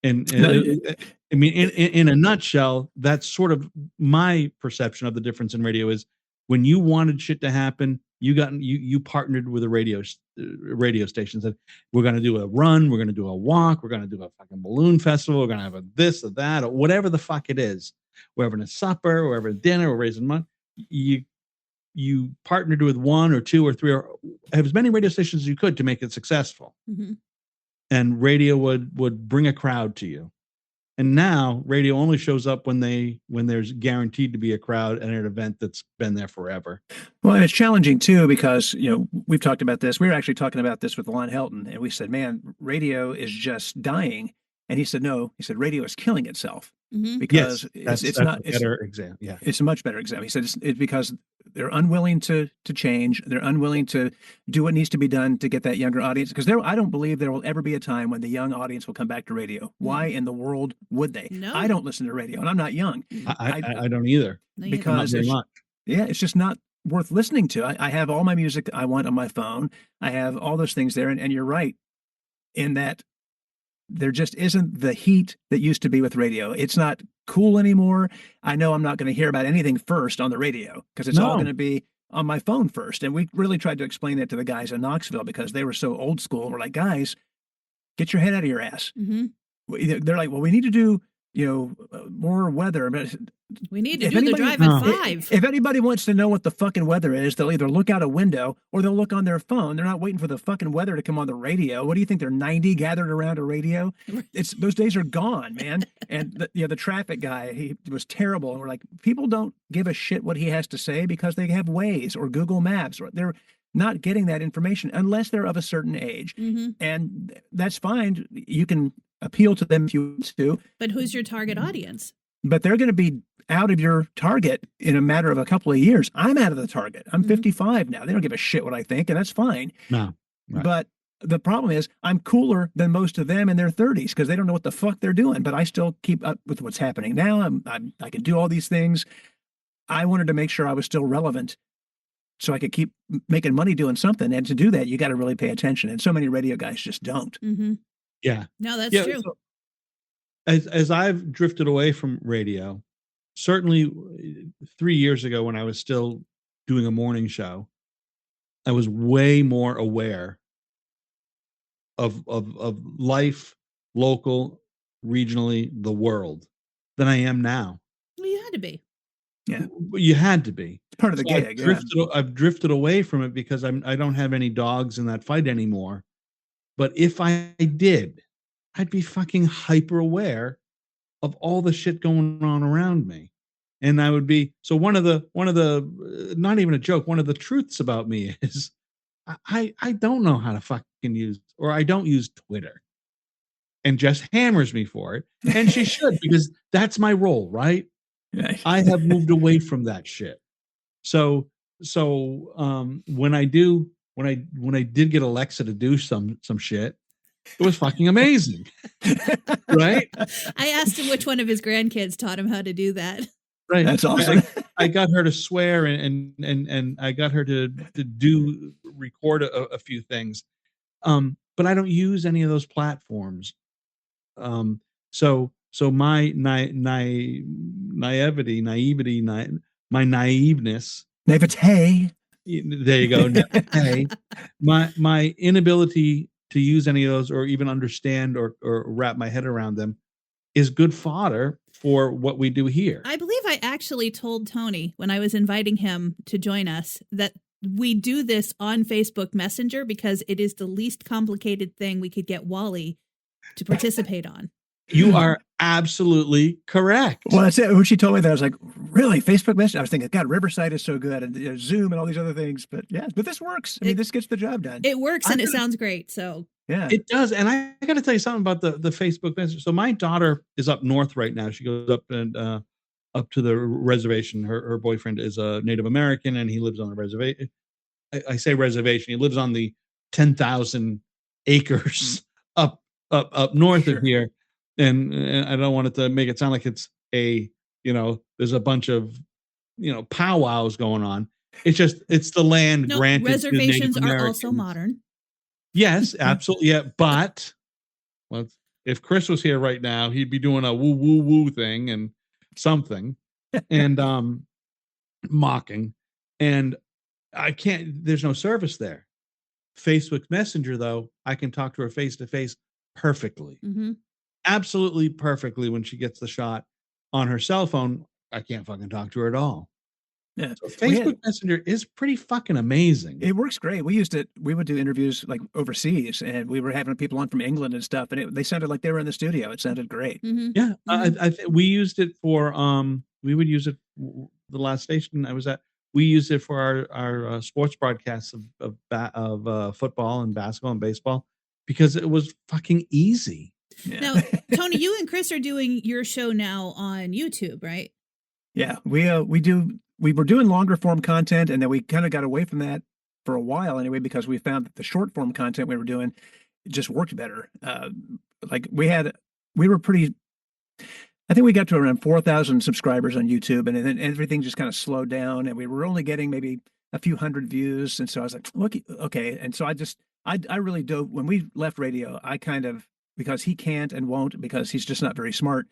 And I mean, in a nutshell, that's sort of my perception of the difference in radio is when you wanted shit to happen, you partnered with a radio station, said, we're going to do a run, we're going to do a walk, we're going to do a fucking balloon festival, we're going to have a this or that, or whatever the fuck it is. We're having a supper, we're having a dinner, we're raising money. You partnered with one or two or three, or have as many radio stations as you could to make it successful. And radio would bring a crowd to you. And now radio only shows up when there's guaranteed to be a crowd at an event that's been there forever. Well, and it's challenging too, because, we've talked about this. We were actually talking about this with Lon Helton, and we said, man, radio is just dying. And he said, no, radio is killing itself. Because it's not a better example. Yeah, it's a much better example. He said it's because they're unwilling to change. They're unwilling to do what needs to be done to get that younger audience. Because I don't believe there will ever be a time when the young audience will come back to radio. Why in the world would they? No. I don't listen to radio, and I'm not young. I don't either. Because it's just not worth listening to. I have all my music I want on my phone. I have all those things there, and you're right in that. There just isn't the heat that used to be with radio. It's not cool anymore. I know I'm not going to hear about anything first on the radio because it's all going to be on my phone first. And we really tried to explain that to the guys in Knoxville because they were so old school. We're like, guys, get your head out of your ass. They're like, well, we need to do, more weather. But we need to do the drive at 5. If anybody wants to know what the fucking weather is, they'll either look out a window or they'll look on their phone. They're not waiting for the fucking weather to come on the radio. What do you think? They're 90 gathered around a radio? Those days are gone, man. And the traffic guy, he was terrible. And we're like, people don't give a shit what he has to say because they have Waze or Google Maps. Or they're not getting that information unless they're of a certain age. And that's fine. You can appeal to them if you want to. But who's your target audience? But they're going to be out of your target in a matter of a couple of years. I'm out of the target. I'm 55 now. They don't give a shit what I think, and that's fine. No. Right. But the problem is I'm cooler than most of them in their 30s because they don't know what the fuck they're doing, but I still keep up with what's happening now. I can do all these things. I wanted to make sure I was still relevant so I could keep making money doing something. And to do that, you got to really pay attention. And so many radio guys just don't. Yeah. No, that's true. So as I've drifted away from radio, certainly 3 years ago when I was still doing a morning show, I was way more aware of life, local, regionally, the world, than I am now. Well, you had to be. Yeah, you had to be. It's part of the gig. I've drifted away from it because I don't have any dogs in that fight anymore. But if I did, I'd be fucking hyper aware of all the shit going on around me. And I would be, so one of the, not even a joke, one of the truths about me is I don't know how to fucking use, or I don't use Twitter. And Jess hammers me for it. And she should, because that's my role, right? I have moved away from that shit. So when I did get Alexa to do some shit, it was fucking amazing. Right? I asked him which one of his grandkids taught him how to do that. Right. That's awesome. I got her to swear and I got her to record a few things. But I don't use any of those platforms. So my naivety, my naiveness. Naivete. There you go. Naivete. My inability to use any of those or even understand or wrap my head around them is good fodder for what we do here. I believe I actually told Tony when I was inviting him to join us that we do this on Facebook Messenger because it is the least complicated thing we could get Wally to participate on. You are absolutely correct. Well, that's it. When she told me that, I was like, really? Facebook Messenger? I was thinking, God, Riverside is so good, and Zoom and all these other things. But yeah, but this works. I mean, this gets the job done. It works, and it sounds great. So yeah, it does. And I got to tell you something about the Facebook Messenger. So my daughter is up north right now. She goes up to the reservation. Her boyfriend is a Native American, and he lives on the reservation. I say reservation. He lives on the 10,000 acres up north of here. and I don't want it to make it sound like it's there's a bunch of powwows going on. It's the land granted reservations to Native are also Americans. modern. Yes, absolutely. Yeah, but if Chris was here right now, he'd be doing a woo woo woo thing and something, and mocking. And I can't. There's no service there. Facebook Messenger, though, I can talk to her face to face perfectly, absolutely perfectly. When she gets the shot on her cell phone, I can't fucking talk to her at all. Yeah. So Facebook Messenger is pretty fucking amazing. It works great. We used it. We would do interviews like overseas, and we were having people on from England and stuff, and they sounded like they were in the studio. It sounded great. Yeah, we used it for we would use it. The last station I was at, we used it for our sports broadcasts of football and basketball and baseball because it was fucking easy. Yeah. Now, Tony, you and Chris are doing your show now on YouTube, right? Yeah, we do. We were doing longer form content, and then we kind of got away from that for a while anyway, because we found that the short form content we were doing just worked better. Like we were pretty. I think we got to around 4,000 subscribers on YouTube, and then everything just kind of slowed down, and we were only getting maybe a few hundred views. And so I was like, look, okay. And so I really dove when we left radio. I kind of, because he can't and won't, because he's just not very smart.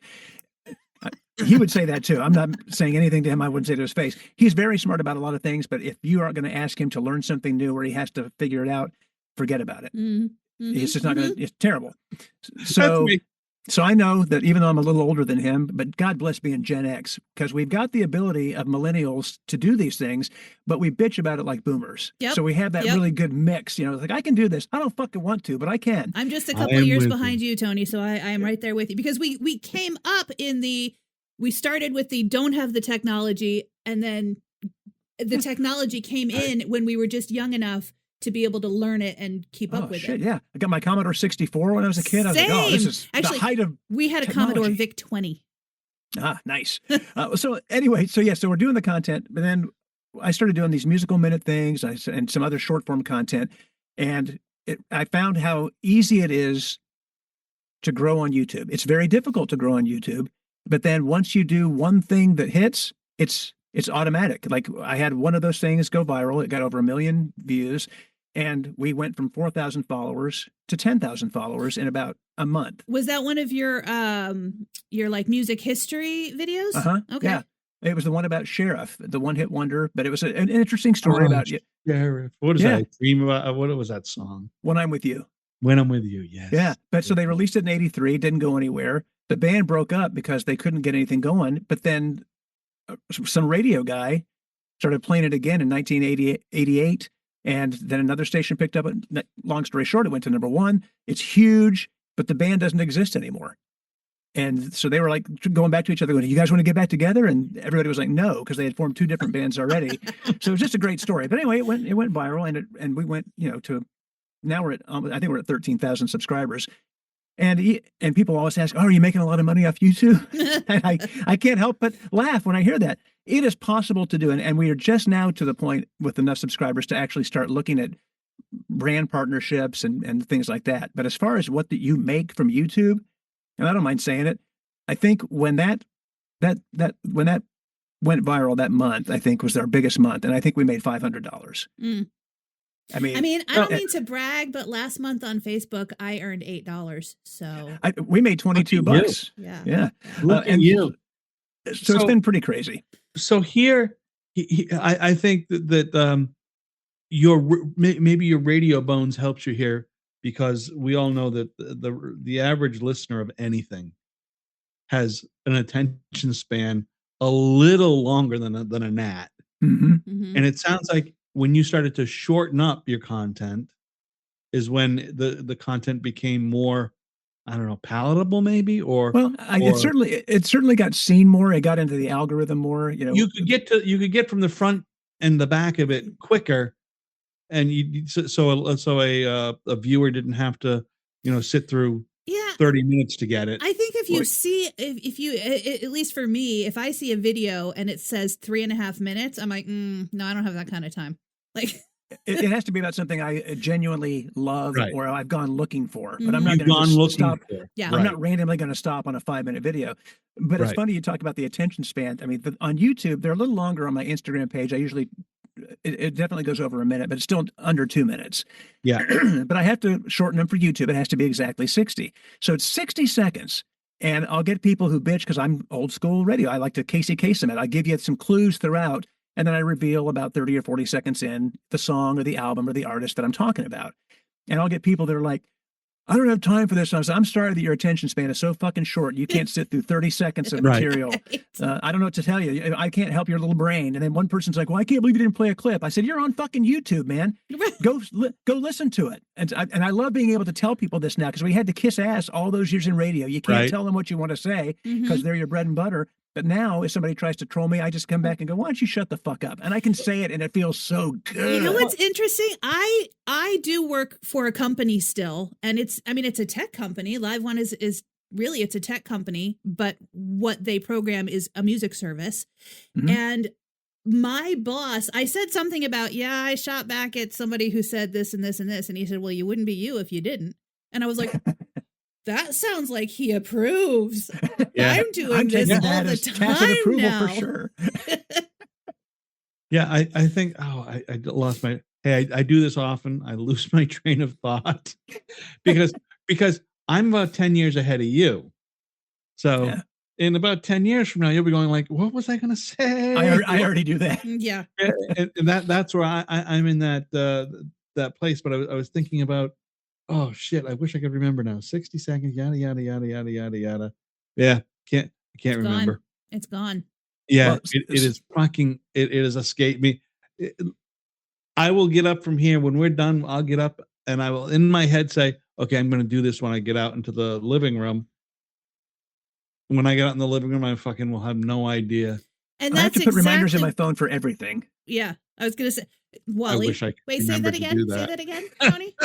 He would say that too. I'm not saying anything to him I wouldn't say to his face. He's very smart about a lot of things, but if you are going to ask him to learn something new where he has to figure it out, forget about it. He's just not going to. It's terrible. So I know that even though I'm a little older than him, but God bless being Gen X, because we've got the ability of millennials to do these things, but we bitch about it like boomers. Yep. So we have that really good mix. It's like, I can do this. I don't fucking want to, but I can. I'm just a couple of years behind you, Tony, so I am right there with you. Because we came up we started with the don't have the technology, and then the technology came in when we were just young enough to be able to learn it and keep up with it. Yeah. I got my Commodore 64 when I was a kid. I was like, oh, this is actually the height of we had a technology. Commodore VIC-20. Ah, nice. So anyway, so we're doing the content, but then I started doing these musical minute things and some other short form content. And I found how easy it is to grow on YouTube. It's very difficult to grow on YouTube, but then once you do one thing that hits, it's automatic. Like I had one of those things go viral. It got over 1 million views. And we went from 4,000 followers to 10,000 followers in about a month. Was that one of your like music history videos? Okay. Yeah. It was the one about Sheriff, the one hit wonder, but it was an interesting story about Sheriff. What is that? Dream about what was that song? When I'm With You. When I'm With You, yes. Yeah. But so they released it in 83, didn't go anywhere. The band broke up because they couldn't get anything going. But then some radio guy started playing it again in 1988. And then another station picked up it. Long story short, it went to number 1. It's huge, but the band doesn't exist anymore. And so they were like going back to each other going, you guys want to get back together? And everybody was like, no, because they had formed 2 different bands already. So it was just a great story. But anyway, it went viral, and we went, to now we're at, I think we're at 13,000 subscribers. And people always ask, oh, are you making a lot of money off YouTube? And I can't help but laugh when I hear that. It is possible to do. And we are just now to the point with enough subscribers to actually start looking at brand partnerships and things like that. But as far as what you make from YouTube, and I don't mind saying it, I think when that went viral that month, I think was our biggest month. And I think we made $500. I mean, I don't mean to brag, but last month on Facebook, I earned $8. So we made $22. Yeah. Look at you. So it's been pretty crazy. So here, I think that maybe your radio bones helps you here, because we all know that the average listener of anything has an attention span a little longer than a gnat. And it sounds like when you started to shorten up your content is when the content became more, I don't know, palatable maybe, it certainly got seen more. It got into the algorithm more. You could get from the front and the back of it quicker, and a viewer didn't have to sit through 30 minutes to get it. I think if you at least for me, if I see a video and it says 3.5 minutes, I'm like, no, I don't have that kind of time. Like, it has to be about something I genuinely love Right. or I've gone looking for. But I'm Mhm. not You've going gone to looking stop. for. Yeah. I'm not randomly going to stop on a 5-minute video. But it's Right. funny you talk about the attention span. I mean, on YouTube, they're a little longer. On my Instagram page, I usually it definitely goes over a minute, but it's still under 2 minutes. Yeah. But I have to shorten them for YouTube. It has to be exactly 60. So it's 60 seconds. And I'll get people who bitch because I'm old school radio. I like to Casey Kasem it. I give you some clues throughout, and then I reveal about 30 or 40 seconds in the song or the album or the artist that I'm talking about. And I'll get people that are like, I don't have time for this. I'm sorry that your attention span is so fucking short. You can't sit through 30 seconds of Right. material. I don't know what to tell you. I can't help your little brain. And then one person's like, well, I can't believe you didn't play a clip. I said, you're on fucking YouTube, man. Go listen to it. And I love being able to tell people this now because we had to kiss ass all those years in radio. You can't Right. tell them what you want to say because they're your bread and butter. But now if somebody tries to troll me, I just come back and go, why don't you shut the fuck up? And I can say it and it feels so good. You know what's interesting? I do work for a company still, and it's a tech company. Live One is really, it's a tech company, but what they program is a music service. Mhm. And my boss, I said something about, I shot back at somebody who said this and this and this, and he said, well, you wouldn't be you if you didn't. And I was like, that sounds like he approves. Yeah. I'm doing I'm this taking all that the as tacit time approval now. for sure. Yeah, I think. Oh, I lost my. Hey, I do this often. I lose my train of thought because I'm about 10 years ahead of you. So Yeah. in about 10 years from now, you'll be going like, "What was I going to say?" I already do that. Yeah. and that's where I'm in that place. But I was thinking about, oh shit, I wish I could remember now. 60 seconds, yada yada yada yada yada yada. Yeah, I can't remember. It's gone. Yeah, Well, it is fucking. It has escaped me. I will get up from here when we're done. I'll get up and I will, in my head, say, "Okay, I'm going to do this when I get out into the living room." When I get out in the living room, I fucking will have no idea. And I have that's to put reminders in my exactly- phone for everything. Yeah, I was gonna say, I Wally. wish I could Wait, say remember that to again. do Say that. that again, Tony.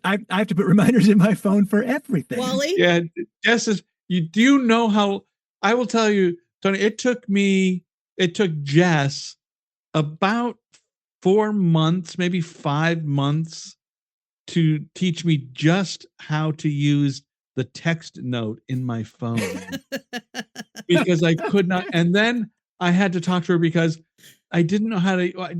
I have to put reminders in my phone for everything. Wally. Yeah, Jess is. Do you know how? I will tell you, Tony. It took Jess about 4 months, maybe 5 months, to teach me just how to use the text note in my phone because I could not. And then I had to talk to her because I didn't know how to. I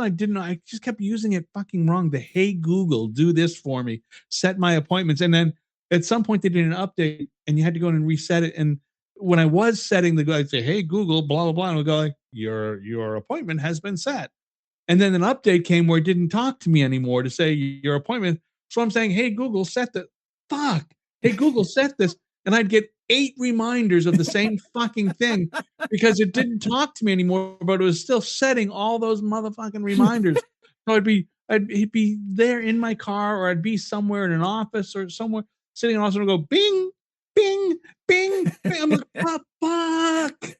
didn't know. I just kept using it fucking wrong. The "Hey Google, do this for me," set my appointments, and then at some point they did an update, and you had to go in and reset it. And when I was setting I'd say, "Hey Google, blah blah blah," and it would go like, "Your appointment has been set." And then an update came where it didn't talk to me anymore to say your appointment. So I'm saying, "Hey Google, set the fuck." Hey Google, set this, and I'd get 8 reminders of the same fucking thing because it didn't talk to me anymore, but it was still setting all those motherfucking reminders. So I'd be there in my car, or I'd be somewhere in an office or somewhere sitting in an office and go bing, bing, bing, bing. I'm like, what the fuck?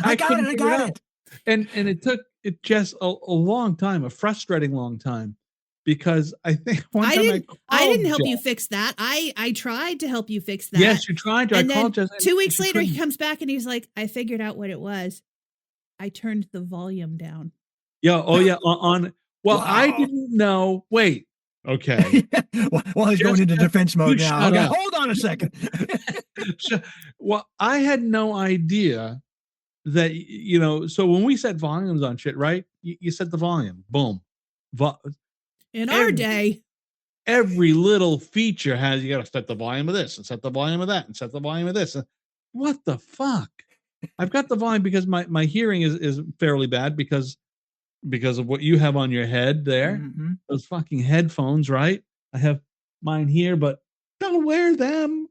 I got it. And it took just a long time, a frustrating long time. Because I think I didn't help you fix that. I tried to help you fix that. Yes, you tried to. And I called then Jess. 2 weeks later, he comes back and he's like, I figured out what it was. I turned the volume down. Yeah. Oh, yeah. Well, Wow. I didn't know. Wait. Okay. Well, he's going into defense mode now. shut Okay, up. hold on a second. Well, I had no idea that, so when we set volumes on shit, right? You set the volume. Boom. In our day. Every little feature has, you got to set the volume of this and set the volume of that and set the volume of this. What the fuck? I've got the volume because my hearing is fairly bad because of what you have on your head there. Mhm. Those fucking headphones, right? I have mine here, but don't wear them.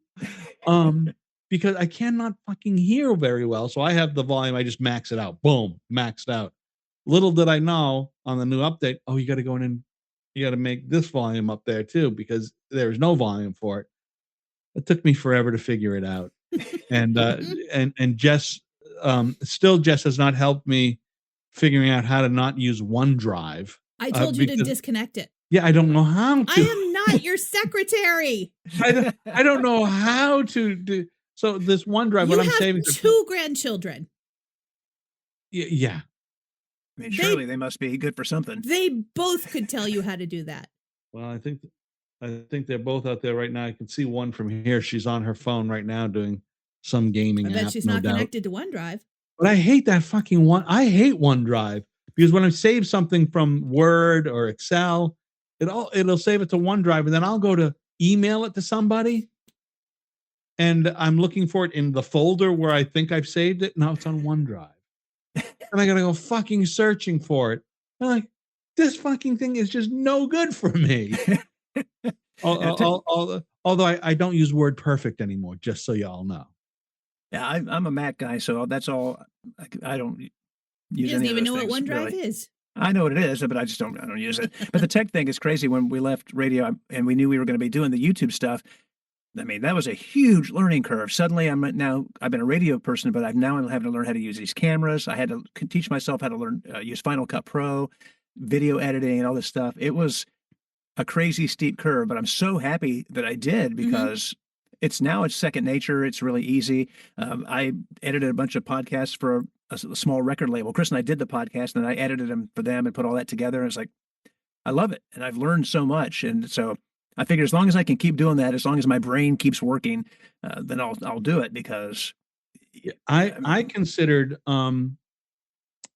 Because I cannot fucking hear very well. So I have the volume, I just max it out. Boom, maxed out. Little did I know on the new update, you got to go in and you got to make this volume up there too, because there's no volume for it. It took me forever to figure it out. And Jess Jess has not helped me figuring out how to not use OneDrive. I told you to disconnect it. Yeah, I don't know how to. I am not your secretary. I don't know how to do. So this OneDrive, You what I'm have saving. 2 grandchildren. Yeah. I mean, surely they must be good for something. They both could tell you how to do that. Well, I think they're both out there right now. I can see one from here. She's on her phone right now doing some gaming I bet app, she's no not doubt. connected to OneDrive. But I hate that fucking one. I hate OneDrive because when I save something from Word or Excel, it'll save it to OneDrive, and then I'll go to email it to somebody, and I'm looking for it in the folder where I think I've saved it. No, it's on OneDrive, and I gotta go fucking searching for it. I'm like, this fucking thing is just no good for me. Although I don't use WordPerfect anymore, just so y'all know. Yeah, I'm a Mac guy, so that's all. I don't use He doesn't any of even those know what things, OneDrive really. is. I know what it is, but I don't use it. But the tech thing is crazy. When we left radio and we knew we were going to be doing the YouTube stuff, I mean, that was a huge learning curve. Suddenly, I've been a radio person, but I'm having to learn how to use these cameras. I had to teach myself how to learn use Final Cut Pro, video editing, and all this stuff. It was a crazy steep curve, but I'm so happy that I did because it's second nature. It's really easy. I edited a bunch of podcasts for a small record label. Chris and I did the podcast, and I edited them for them and put all that together. And it's like, I love it, and I've learned so much. And so I figure as long as I can keep doing that, as long as my brain keeps working, then I'll do it because I considered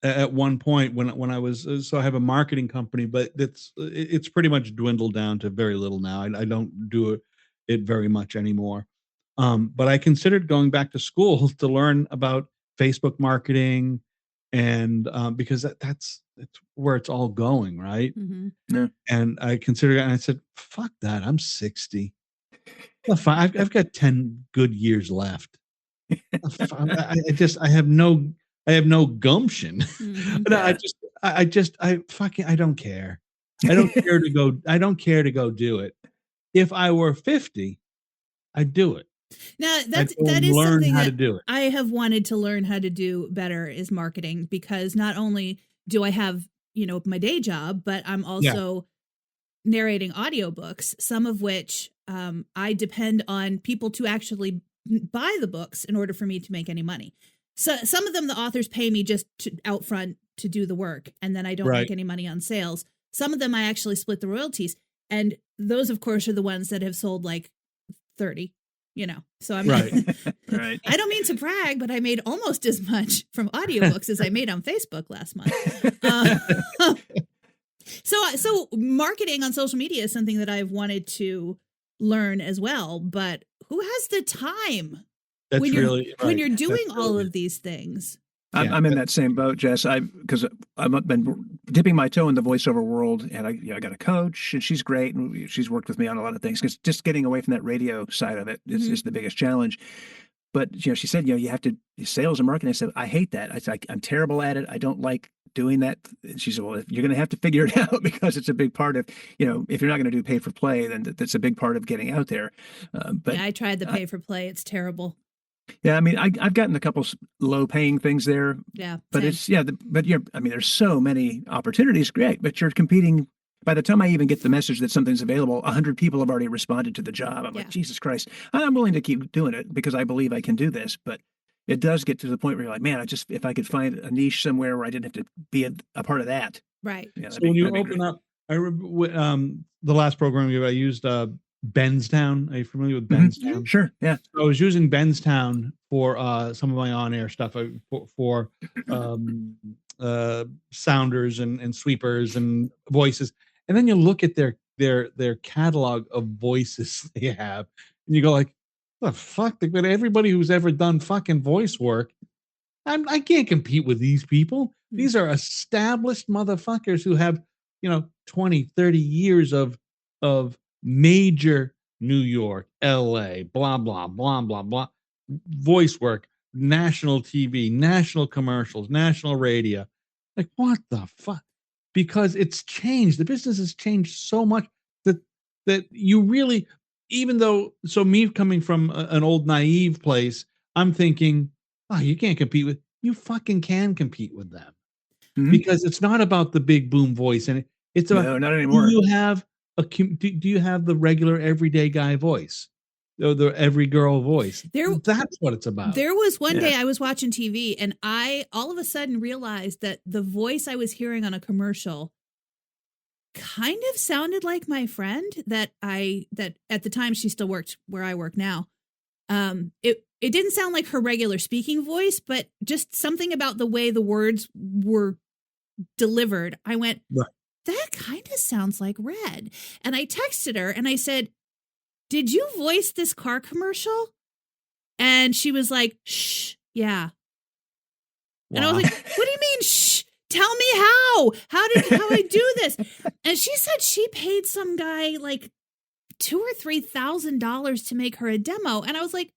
at one point when I was so I have a marketing company, but it's pretty much dwindled down to very little now. I don't do it very much anymore. But I considered going back to school to learn about Facebook marketing, and because that's where it's all going, right? Yeah. And I considered it, and I said, "Fuck that! I'm 60. I've got 10 good years left. I have no gumption. I don't care. I don't care to go. I don't care to go do it. If I were 50, I'd do it. Now I'd that is learn something how that to do it. I have wanted to learn how to do better is marketing, because not only do I have, my day job, but I'm also narrating audiobooks, some of which I depend on people to actually buy the books in order for me to make any money. So some of them, the authors pay me just out front to do the work, and then I don't make any money on sales. Some of them I actually split the royalties, and those, of course, are the ones that have sold like 30. So I'm right. I don't mean to brag, but I made almost as much from audiobooks as I made on Facebook last month. So marketing on social media is something that I've wanted to learn as well, but who has the time when you're doing all of these things? I'm in that same boat, Jess. Because I've been dipping my toe in the voiceover world, and I got a coach, and she's great, and she's worked with me on a lot of things. Because just getting away from that radio side of it is the biggest challenge. But she said, you have to sales and marketing. I said, I hate that. I'm terrible at it. I don't like doing that. And she said, well, you're going to have to figure it out because it's a big part of, if you're not going to do pay for play, then that's a big part of getting out there. But I tried the pay for play. It's terrible. Yeah, I mean, I've gotten a couple low-paying things there. Yeah, but there's so many opportunities. Great, but you're competing. By the time I even get the message that something's available, 100 people have already responded to the job. I'm like, Jesus Christ! I'm willing to keep doing it because I believe I can do this. But it does get to the point where you're like, man, if I could find a niche somewhere where I didn't have to be a part of that. Right. Yeah, so when you open up, I remember the last program I used Benstown. Are you familiar with Benstown? Sure. Yeah. So I was using Benstown for some of my on-air stuff for sounders and sweepers and voices. And then you look at their catalog of voices they have, and you go like, "The fuck?" But everybody who's ever done fucking voice work, I can't compete with these people. These are established motherfuckers who have 20, 30 years of major New York, LA, blah, blah, blah, blah, blah, voice work, national TV, national commercials, national radio. Like, what the fuck? Because it's changed. The business has changed so much that you really, even though, so me coming from an old naive place, I'm thinking, you can't compete with, you fucking can compete with them. Because it's not about the big boom voice. And it's about, no, not anymore. Do you have the regular everyday guy voice? the every girl voice. There- That's what it's about. There was one day I was watching TV and I all of a sudden realized that the voice I was hearing on a commercial kind of sounded like my friend that at the time she still worked where I work now. It didn't sound like her regular speaking voice, but just something about the way the words were delivered. I went, that kind of sounds like Red. And I texted her and I said, did you voice this car commercial? And she was like, shh, yeah. Wow. And I was like, what do you mean, shh? Tell me how I do this? And she said she paid some guy like $2,000 or $3,000 to make her a demo. And I was like,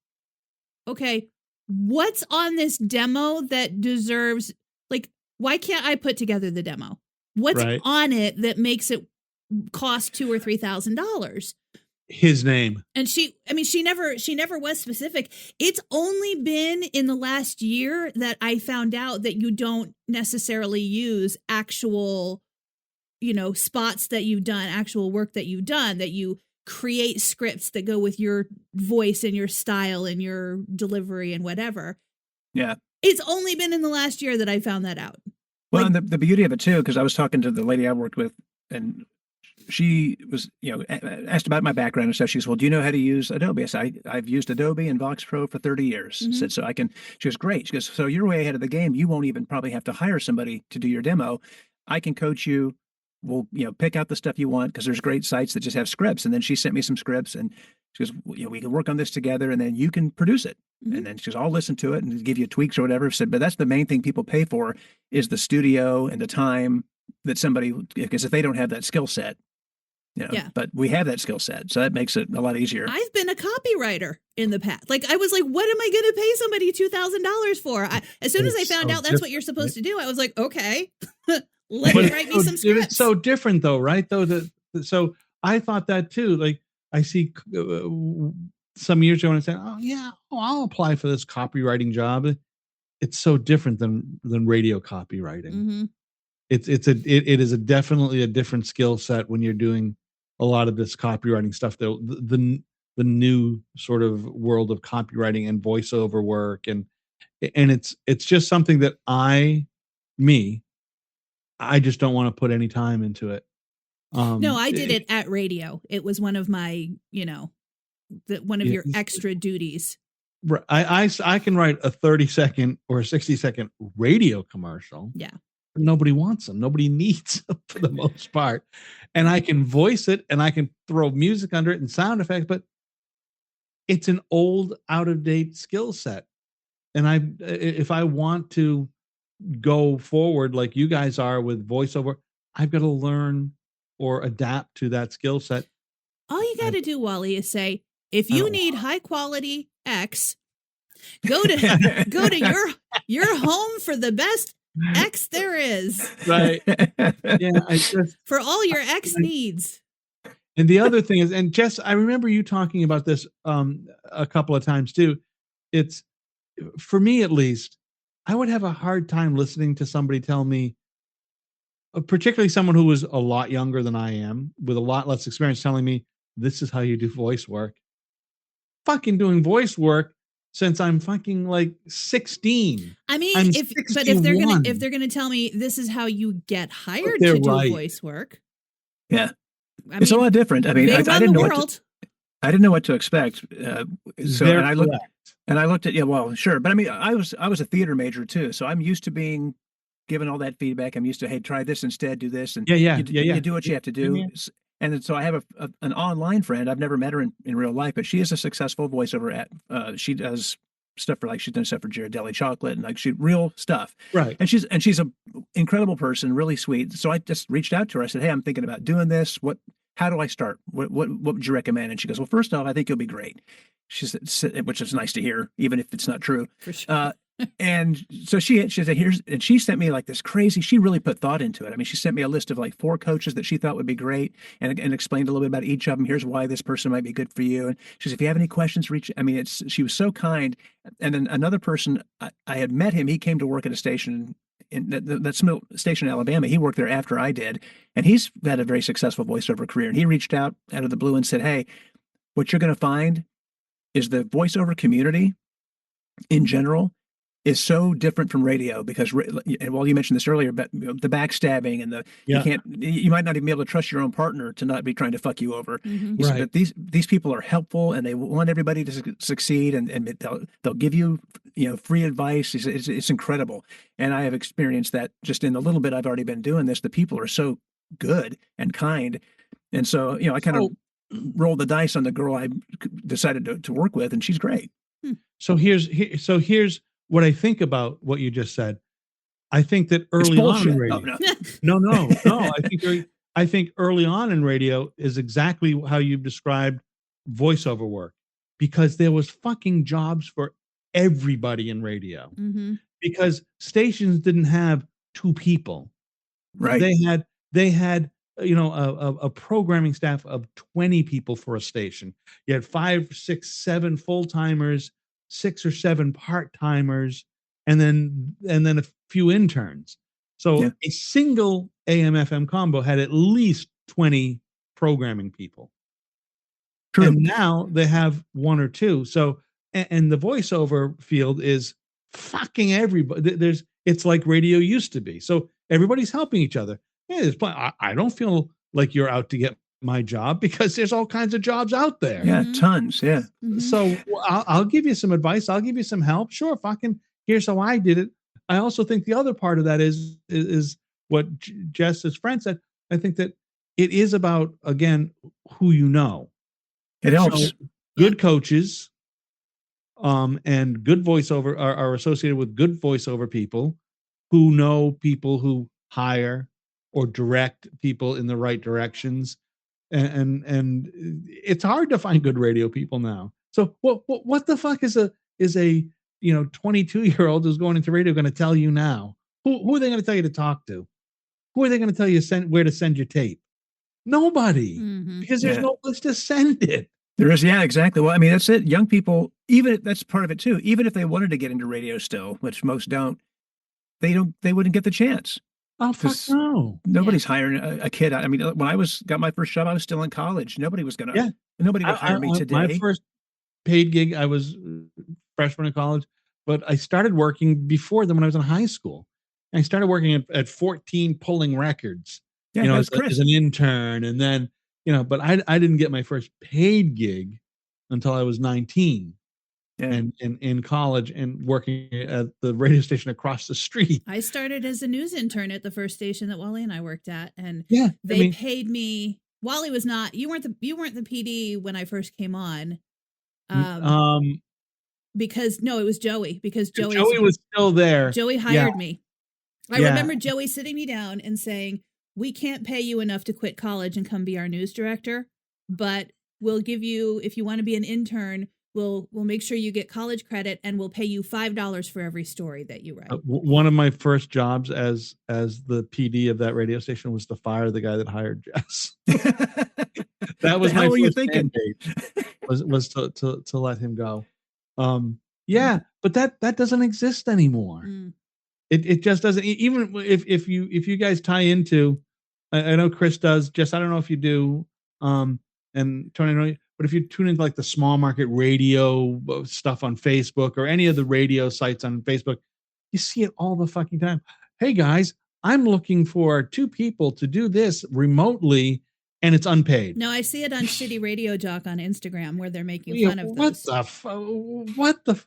okay, what's on this demo that deserves, like, why can't I put together the demo? What's on it that makes it cost $2,000 or $3,000? His name. And she never was specific. It's only been in the last year that I found out that you don't necessarily use actual, spots that you've done, actual work that you've done, that you create scripts that go with your voice and your style and your delivery and whatever. Yeah. It's only been in the last year that I found that out. Well, and the beauty of it too, because I was talking to the lady I worked with and she was, asked about my background and stuff. She said, well, do you know how to use Adobe? I said, I've used Adobe and Vox Pro for 30 years. Mm-hmm. Said, so I can, she goes, great. She goes, so you're way ahead of the game. You won't even probably have to hire somebody to do your demo. I can coach you. We'll, pick out the stuff you want because there's great sites that just have scripts. And then she sent me some scripts and she goes, we can work on this together and then you can produce it. Mm-hmm. And then she goes, I'll listen to it and give you tweaks or whatever. Said, but that's the main thing people pay for is the studio and the time that somebody, because if they don't have that skill set, but we have that skill set. So that makes it a lot easier. I've been a copywriter in the past. Like, I was like, what am I going to pay somebody $2,000 for? As soon as I found out that's what you're supposed to do, I was like, okay, let me write me some scripts. It's so different though, right? So I thought that too. Like I see some years ago and I said, I'll apply for this copywriting job. It's so different than radio copywriting. Mm-hmm. It is definitely a different skill set when you're doing a lot of this copywriting stuff, the new sort of world of copywriting and voiceover work. And it's just something that I just don't want to put any time into it. No, I did it at radio. It was one of my, one of your extra duties. Right. I can write a 30-second or a 60-second radio commercial. Yeah. Nobody wants them. Nobody needs them for the most part. And I can voice it and I can throw music under it and sound effects, but it's an old, out of date skill set. And if I want to go forward like you guys are with voiceover, I've got to learn or adapt to that skill set. All you got to do, Wally, is say, if you need high quality X, go to your home for the best X there is. Right. Yeah. For all your X needs. And the other thing is, and Jess, I remember you talking about this a couple of times too. It's, for me at least, I would have a hard time listening to somebody tell me, particularly someone who was a lot younger than I am, with a lot less experience, telling me, this is how you do voice work. Fucking doing voice work since I'm fucking like 16. I mean, if they're gonna tell me this is how you get hired to do voice work. Yeah, it's a lot different. I mean, I didn't know I didn't know what to expect. I looked at well, sure, but I mean, I was a theater major too, so I'm used to being given all that feedback. I'm used to, hey, try this instead, do this, and you do what you have to do. Yeah. And so I have an online friend. I've never met her in real life, but she is a successful voiceover she does stuff for she's done stuff for Ghirardelli Chocolate and real stuff. Right. And she's an incredible person, really sweet. So I just reached out to her. I said, hey, I'm thinking about doing this. How do I start? What would you recommend? And she goes, well, first off, I think you'll be great. She said, which is nice to hear, even if it's not true. For sure. And so she said, and she sent me this crazy, she really put thought into it. I mean, she sent me a list of 4 coaches that she thought would be great and explained a little bit about each of them. Here's why this person might be good for you. And she said, if you have any questions, she was so kind. And then another person, I had met him. He came to work at a station in that station in Alabama. He worked there after I did. And he's had a very successful voiceover career. And he reached out of the blue and said, hey, what you're going to find is the voiceover community in general is so different from radio because, well, you mentioned this earlier, but the backstabbing and you might not even be able to trust your own partner to not be trying to fuck you over. Mm-hmm. You said that these people are helpful and they want everybody to succeed, and they'll give you, free advice. It's incredible. And I have experienced that just in the little bit I've already been doing this. The people are so good and kind. And so, I kind of rolled the dice on the girl I decided to work with, and she's great. So here's what I think about what you just said. I think that early on in radio, no. I think early on in radio is exactly how you've described voiceover work, because there was fucking jobs for everybody in radio. Mm-hmm. Because stations didn't have two people, right? They had a programming staff of 20 people for a station. You had 5, 6, 7 full-timers, 6 or 7 part-timers, and then a few interns. So a single AM/FM combo had at least 20 programming people. True. And now they have 1 or 2. So and the voiceover field is fucking everybody. It's like radio used to be. So everybody's helping each other. Yeah, I don't feel like you're out to get my job, because there's all kinds of jobs out there. Yeah, tons. Yeah. Mm-hmm. So I'll give you some advice. I'll give you some help. Sure, fucking here's how I did it. I also think the other part of that is what Jess's friend said. I think that it is about, again, who you know. It helps. So good coaches and good voiceover are associated with good voiceover people who know people who hire or direct people in the right directions. And it's hard to find good radio people now. So what the fuck is a 22-year-old who's going into radio going to tell you now? Who are they going to tell you to talk to? Who are they going to tell you where to send your tape? Nobody, because there's no place to send it. There is, yeah, exactly. Well, I mean, that's it. Young people, that's part of it too. Even if they wanted to get into radio still, which most don't, they wouldn't get the chance. Oh, fuck no. Nobody's hiring a kid. I mean, when I got my first job, I was still in college. Nobody would hire me today. My first paid gig, I was freshman in college, but I started working before then when I was in high school. I started working at 14 pulling records, as an intern. And then, but I didn't get my first paid gig until I was 19. And in college and working at the radio station across the street. I started as a news intern at the first station that Wally and I worked at, and they paid me. Wally was not. You weren't the PD when I first came on. Because it was Joey. Because Joey was still there. Joey hired me. I remember Joey sitting me down and saying, "We can't pay you enough to quit college and come be our news director, but we'll give you, if you want to be an intern, we'll make sure you get college credit, and we'll pay you $5 for every story that you write." One of my first jobs as the PD of that radio station was to fire the guy that hired Jess. That was my first mandate, was to let him go. But that doesn't exist anymore. It just doesn't. Even if you guys tie into, I know Chris does. Jess, I don't know if you do. And Tony, I know you. But if you tune into like the small market radio stuff on Facebook or any of the radio sites on Facebook, you see it all the fucking time. Hey guys, I'm looking for 2 people to do this remotely, and it's unpaid. No, I see it on Shitty Radio Jock on Instagram where they're making fun of those. What the?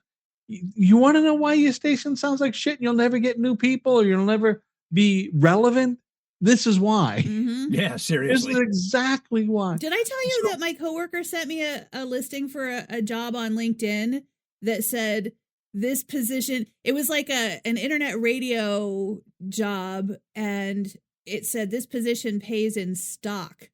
You want to know why your station sounds like shit and you'll never get new people or you'll never be relevant? This is why. Mm-hmm. Yeah, seriously. This is exactly why. Did I tell you that my coworker sent me a listing for a job on LinkedIn that said this position? It was like an internet radio job, and it said this position pays in stock.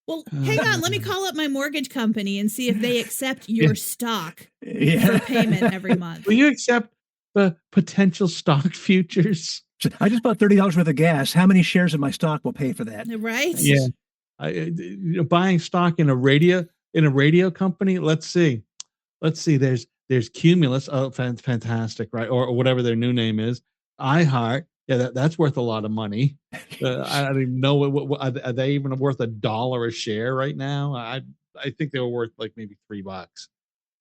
Well, hang on. Let me call up my mortgage company and see if they accept your stock for payment every month. Will you accept the potential stock futures? I just bought $30 worth of gas. How many shares of my stock will pay for that? Right? Yeah. Buying stock in a radio company. Let's see. There's Cumulus. Oh, fantastic, right? Or whatever their new name is. iHeart. Yeah, that's worth a lot of money. I don't even know. Are they even worth $1 a share right now? I think they were worth like maybe $3.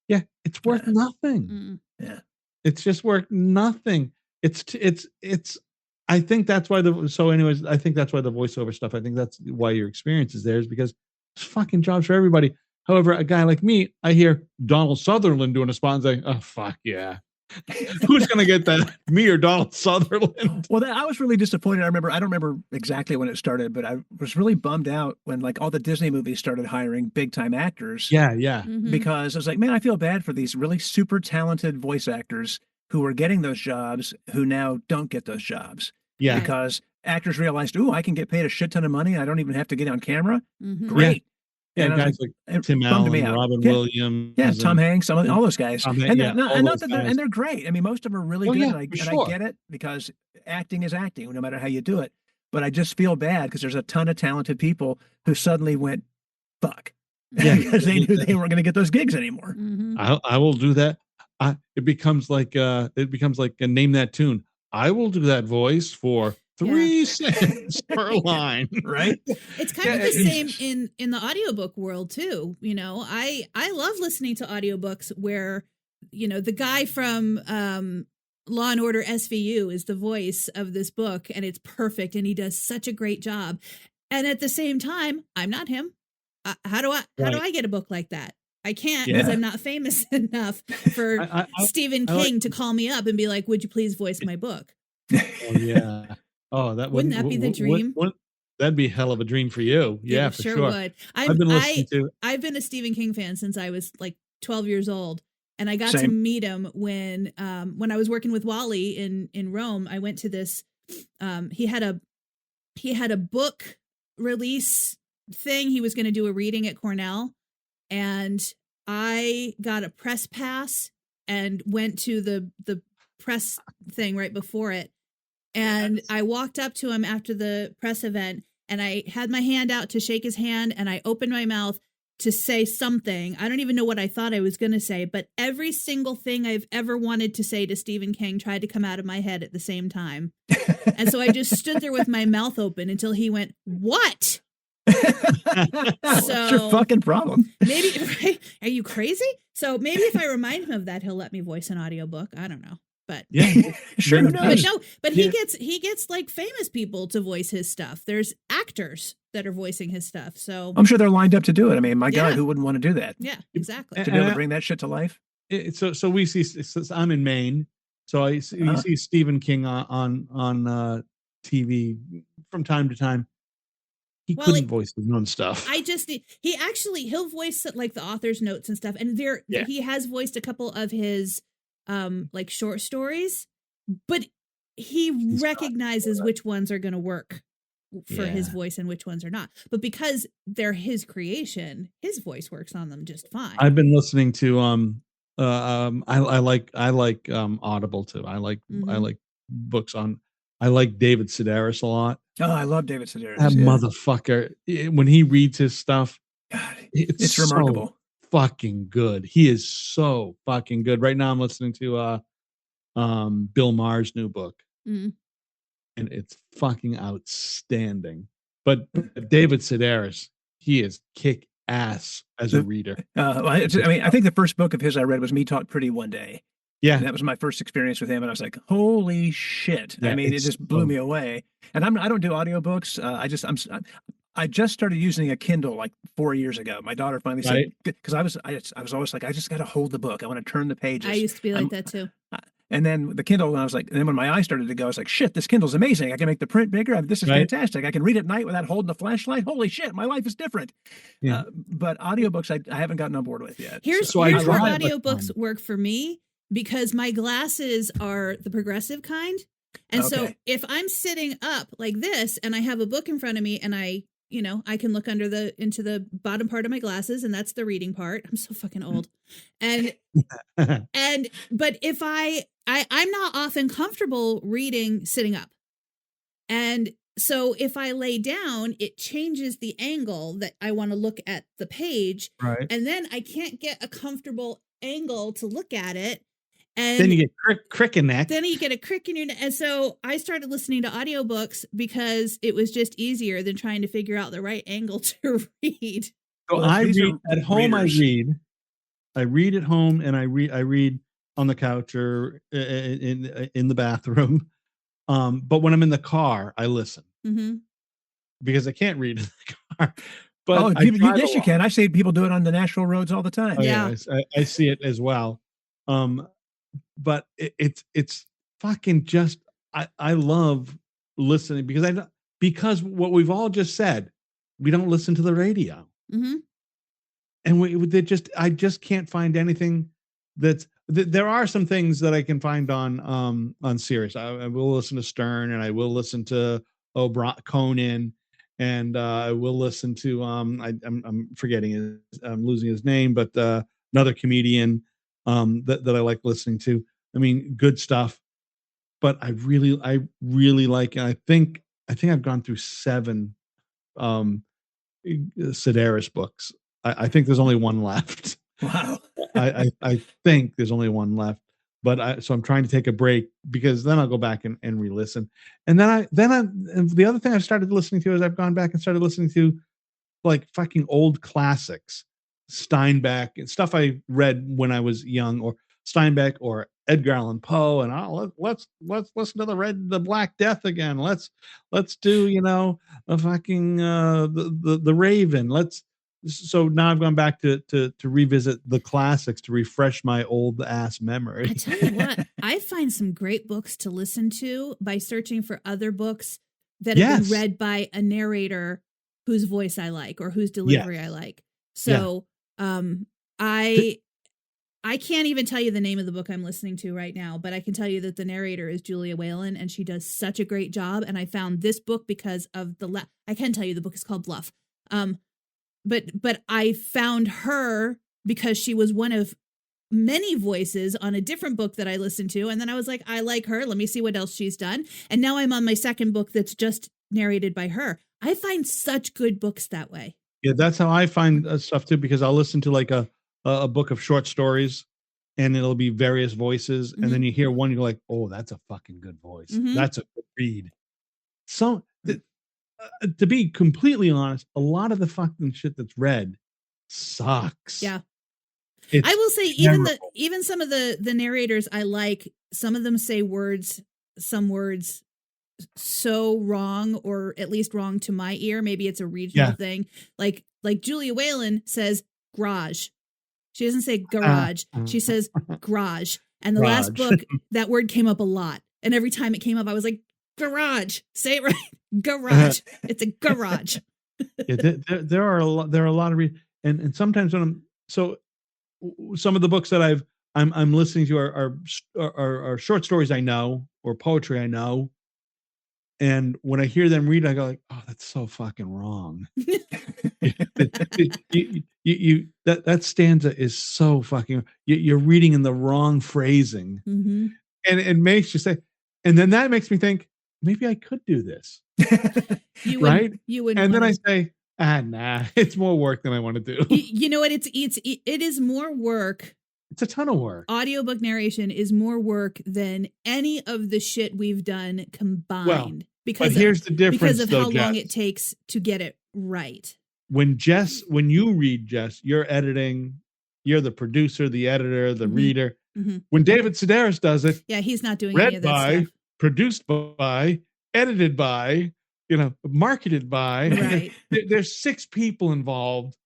Yeah, it's worth nothing. Mm. Yeah. It's just worth nothing. It's I think that's why anyways, I think that's why the voiceover stuff, I think that's why your experience is there, is because it's fucking jobs for everybody. However, a guy like me, I hear Donald Sutherland doing a spot and say, oh fuck yeah. Who's gonna get that? Me or Donald Sutherland? Well, I was really disappointed. I don't remember exactly when it started, but I was really bummed out when like all the Disney movies started hiring big time actors. Yeah. Mhm. Because I was like, man, I feel bad for these really super talented voice actors who are getting those jobs who now don't get those jobs. Yeah. Right. Because actors realized, ooh, I can get paid a shit ton of money. I don't even have to get on camera. Mhm. Great. Yeah, And I was guys like it Tim bummed me Allen, out. Robin Yeah. Williams. Yeah, Tom Hanks, all those guys. Tom And Hanks, they're- yeah, I all know those that guys. they're great. I mean, most of them are really Oh, good, yeah, and I for sure. get it because acting is acting, no matter how you do it. But I just feel bad because there's a ton of talented people who suddenly went, fuck. Yeah. Because they knew they weren't going to get those gigs anymore. Mhm. I will do that. It becomes like a name that tune. I will do that voice for 3 cents per line. Right? It's kind of the same in the audiobook world too. You know, I love listening to audiobooks where, you know, the guy from Law and Order SVU is the voice of this book, and it's perfect, and he does such a great job. And at the same time, I'm not him. How do I get a book like that? I can't because Yeah. I'm not famous enough for Stephen I like- King to call me up and be like, "Would you please voice my book?" Oh yeah. Oh, that Wouldn't that be the dream? That'd be a hell of a dream for you. Yeah, It for sure sure. would. I've been listening to. I've been a Stephen King fan since I was like 12 years old, and I got to Same. meet him when I was working with Wally in Rome. I went to this. He had a book release thing. He was going to do a reading at Cornell, and I got a press pass and went to the press thing right before it. And I walked up to him after the press event, and I had my hand out to shake his hand, and I opened my mouth to say something. I don't even know what I thought I was going to say, but every single thing I've ever wanted to say to Stephen King tried to come out of my head at the same time. And so I just stood there with my mouth open until he went, "What?" What's your fucking problem? Maybe, right? Are you crazy? So maybe if I remind him of that, he'll let me voice an audiobook. I don't know. But Yeah. Sure, who knows? but he gets like famous people to voice his stuff. There's actors that are voicing his stuff. So I'm sure they're lined up to do it. I mean, my God, Yeah. who wouldn't want to do that? yeah, exactly. To be able to bring that shit to life? So we see. I'm in Maine, so you see Stephen King on TV from time to time. He Well, couldn't voice his own stuff. He'll voice like the author's notes and stuff. And he has voiced a couple of his like short stories, but he recognizes which ones are going to work for his voice and which ones are not. But because they're his creation, his voice works on them just fine. I've been listening to I like Audible too. I like books on. I like David Sedaris a lot. Oh, I love David Sedaris. That motherfucker, when he reads his stuff, God, it's remarkable. So fucking good. He is so fucking good. Right now I'm listening to Bill Maher's new book. Mhm. And it's fucking outstanding. But David Sedaris, he is kick ass as a reader. I think the first book of his I read was Me Talk Pretty One Day. Yeah. And that was my first experience with him. And I was like, holy shit. Yeah, I mean, it it's just blew so- me away. And I don't do audiobooks. I just started using a Kindle like 4 years ago. My daughter finally said, because I was always like, I just got to hold the book. I want to turn the pages. I used to be like that too. And then the Kindle, and I was like, and then when my eyes started to go, I was like, shit, this Kindle's amazing. I can make the print bigger. This is fantastic. I can read at night without holding the flashlight. Holy shit, my life is different. Yeah. But audiobooks, I haven't gotten on board with yet. Here's I where tried, but, audiobooks work for me, because my glasses are the progressive kind. And so Okay. if I'm sitting up like this and I have a book in front of me and I can look into the bottom part of my glasses, and that's the reading part. I'm so fucking old. And but if I'm not often comfortable reading sitting up. And so if I lay down, it changes the angle that I want to look at the page. Right. And then I can't get a comfortable angle to look at it. And then you get crick in neck. then you get a crick in your neck. And so I started listening to audiobooks because it was just easier than trying to figure out the right angle to read. So Well, I these read are at home. readers. I read at home, and I read on the couch or in the bathroom. But when I'm in the car, I listen Mm-hmm. because I can't read in the car. But Oh, I drive a yes, you lot. can. I see people do it on the national roads all the time. Oh Yeah. yeah, I see it as well. But it's fucking just I love listening because because what we've all just said, we don't listen to the radio. Mm-hmm. And I just can't find anything there are some things that I can find on Sirius. I will listen to Stern, and I will listen to Conan, and I will listen to I'm forgetting I'm losing his name, but another comedian that I like listening to. I mean, good stuff. But I really like, and I think I've gone through 7 um Sedaris books. I think there's only one left. Wow. I think there's only one left, but so I'm trying to take a break because then I'll go back and re-listen. And and the other thing I've started listening to is I've gone back and started listening to like fucking old classics, Steinbeck and stuff I read when I was young, or Steinbeck or Edgar Allan Poe, and let's listen to the Black Death again. Let's do a fucking the Raven. So now I've gone back to revisit the classics to refresh my old ass memory. I tell you what, I find some great books to listen to by searching for other books that have been Yes. read by a narrator whose voice I like or whose delivery I like. So I can't even tell you the name of the book I'm listening to right now, but I can tell you that the narrator is Julia Whalen, and she does such a great job. And I found this book because of I can tell you the book is called Bluff. But I found her because she was one of many voices on a different book that I listened to. And then I was like, I like her. Let me see what else she's done. And now I'm on my second book that's just narrated by her. I find such good books that way. Yeah, that's how I find stuff too, because I'll listen to like a book of short stories, and it'll be various voices, and then you hear one, you're like, oh, that's a fucking good voice. That's a good read. So to be completely honest, a lot of the fucking shit that's read sucks. Yeah. It's I will say terrible. even some of the narrators I like, some of them say some words so wrong, or at least wrong to my ear. Maybe it's a regional thing. Like Julia Whalen says garage. She doesn't say garage. She says garage. And the last book, that word came up a lot. And every time it came up, I was like, garage. Say it right. Garage. It's a garage. There are a lot of and sometimes when some of the books that I'm listening to are short stories I know, or poetry I know. And when I hear them read, I go like, oh, that's so fucking wrong. That stanza is so fucking, you're reading in the wrong phrasing. And it makes you say, and then that makes me think, maybe I could do this. Right? You would. And then I say, nah, it's more work than I want to do. You know what? It is more work. It's a ton of work. Audiobook narration is more work than any of the shit we've done combined. Well, but here's the difference, because of how Jess. long it takes to get it right. When you read, Jess, you're editing, you're the producer, the editor, the reader. When David Sedaris does it, he's not doing read any of that by, stuff. Produced by, edited by, marketed by. Right. There's 6 people involved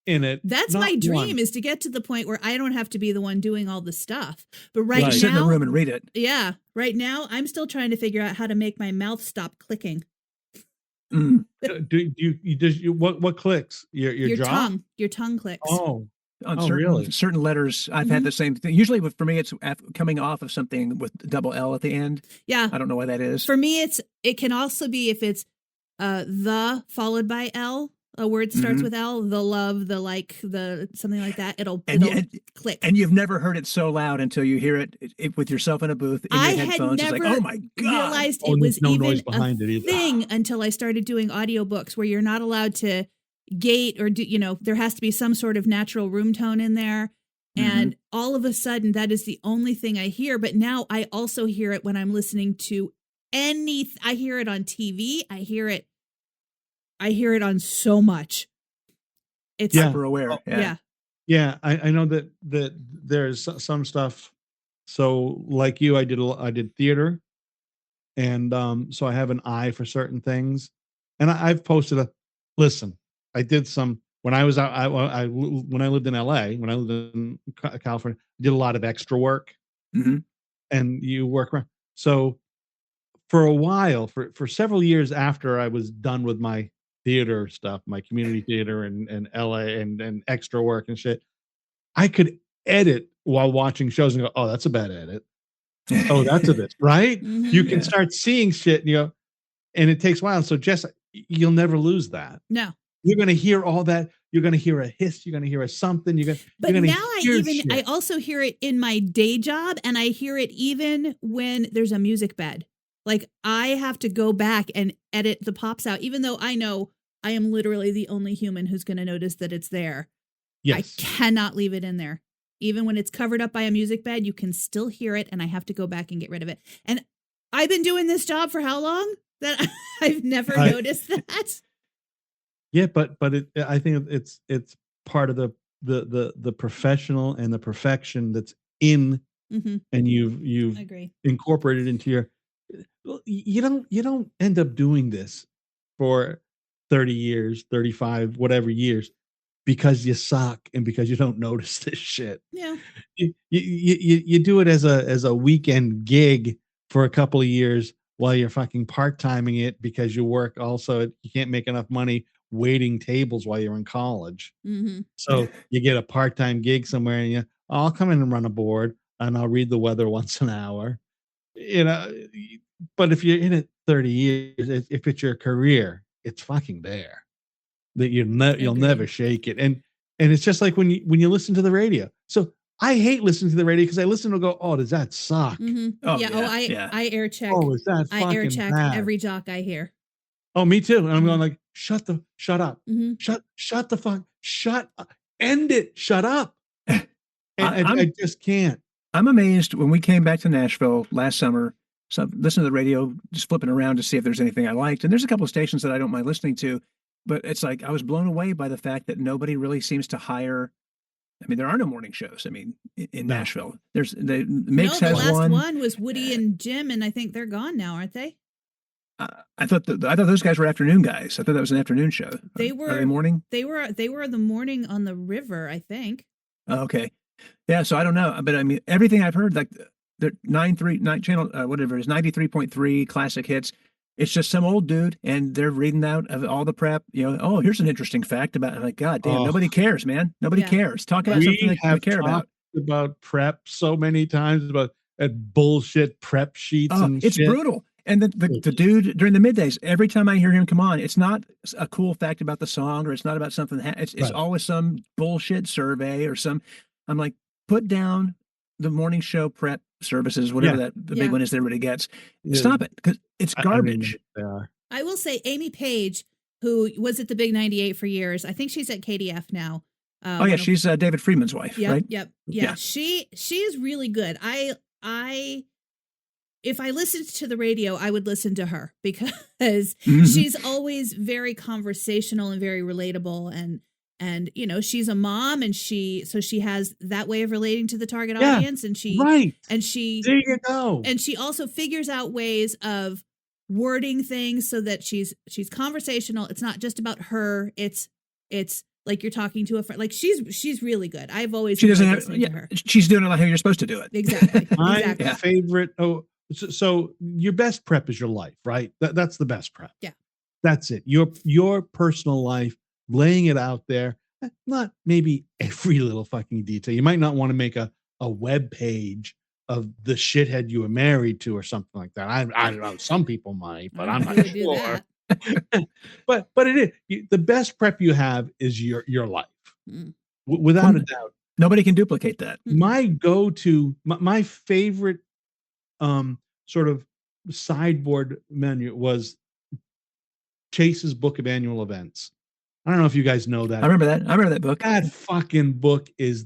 in it. That's my dream, is to get to the point where I don't have to be the one doing all the stuff. But right now, sit in the room and read it. Yeah, right now I'm still trying to figure out how to make my mouth stop clicking. What clicks? Your jaw? tongue. Your tongue clicks. Oh, On certain letters, I've had the same thing. Usually, for me, it's coming off of something with double L at the end. Yeah, I don't know why that is. For me, it can also be if it's the followed by L. A word starts with L, the love, the like, the something like that. It'll click. And you've never heard it so loud until you hear it with yourself in a booth in your headphones. Had never it's like, oh my God. realized it was no even noise behind it either. thing until I started doing audiobooks where you're not allowed to gate or do, there has to be some sort of natural room tone in there. And all of a sudden, that is the only thing I hear. But now I also hear it when I'm listening to I hear it on TV. I hear it on so much. It's hyper aware. yeah. I know that there's some stuff. So like you, I did theater, and so I have an eye for certain things, and I've posted listen. I did some when I was out. When I lived in LA, when I lived in California, I did a lot of extra work, Mm-hmm. and you work around. So for a while, for several years after I was done with my theater stuff, my community theater and LA and extra work and shit, I could edit while watching shows and go, oh, that's a bad edit. Oh, that's a bit, right? Mhm. You can Yeah. start seeing shit, and it takes a while. So Jess, you'll never lose that. No. You're going to hear all that. You're going to hear a hiss. You're going to hear a something. But you're now gonna hear shit. I also hear it in my day job, and I hear it even when there's a music bed. Like I have to go back and edit the pops out, even though I know I am literally the only human who's going to notice that it's there. Yes. I cannot leave it in there. Even when it's covered up by a music bed, you can still hear it, and I have to go back and get rid of it. And I've been doing this job for how long that I've never noticed that. Yeah, but I think it's part of the professional and the perfection that's in, Mm-hmm. and you've I agree. incorporated into your. You don't end up doing this for 30 years, 35, whatever years, because you suck and because you don't notice this shit. Yeah. You do it as a weekend gig for a couple of years while you're fucking part-timing it because you work also. You can't make enough money waiting tables while you're in college. Mm-hmm. So you get a part-time gig somewhere and I'll come in and run a board and I'll read the weather once an hour. But if you're in it 30 years, if it's your career, it's fucking there. That you'll never shake it. And it's just like when you listen to the radio. So I hate listening to the radio because I listen to go, oh, does that suck? Mm-hmm. Oh, yeah. yeah. I air check. Oh, is that I air fucking check bad? every jock I hear. Oh, me too. And I'm going like, shut up, Mm-hmm. shut the fuck, end it, shut up. And I just can't. I'm amazed when we came back to Nashville last summer. So listen to the radio, just flipping around to see if there's anything I liked. And there's a couple of stations that I don't mind listening to, but it's like I was blown away by the fact that nobody really seems to hire. I mean, there are no morning shows. I mean, in Nashville, there's the Mix the has last one was Woody and Jim, and I think they're gone now, aren't they? I thought those guys were afternoon guys. I thought that was an afternoon show. They were. Are they morning? They were the morning on the river, I think. Oh, okay. Yeah. So I don't know, but I mean, everything I've heard, like the 9 channel, whatever it is, 93.3 classic hits. It's just some old dude, and they're reading out of all the prep. Oh, here's an interesting fact about. I'm like, God damn, nobody cares, man. Nobody cares. Talk about something that you care about prep so many times about that bullshit prep sheets. And it's shit. Brutal. And the dude during the middays, every time I hear him come on, it's not a cool fact about the song, or it's not about something. It's always some bullshit survey or some. I'm like, put down the morning show prep services, whatever the big one is that everybody gets. Stop it, because it's garbage. I will say Amy Page, who was at the Big 98 for years. I think she's at KDF now. She's David Friedman's wife, right? Yep. Yeah. She is really good. If I listened to the radio, I would listen to her because she's always very conversational and very relatable, and she's a mom, and she has that way of relating to the target audience, and there you go. And she also figures out ways of wording things so that she's conversational. It's not just about her. It's like you're talking to a friend. Like she's really good. I've always to her. She's doing it like how you're supposed to do it. Exactly. My favorite. So your best prep is your life, right? That's the best prep. Yeah. That's it. Your personal life, laying it out there. Not maybe every little fucking detail. You might not want to make a web page of the shithead you were married to or something like that. I don't know. Some people might, but I'm not sure. but it is the best prep you have is your life, without a doubt. Nobody can duplicate that. My go-to, my favorite sort of sideboard menu was Chase's book of annual events. I don't know if you guys know that. I remember that book. That fucking book at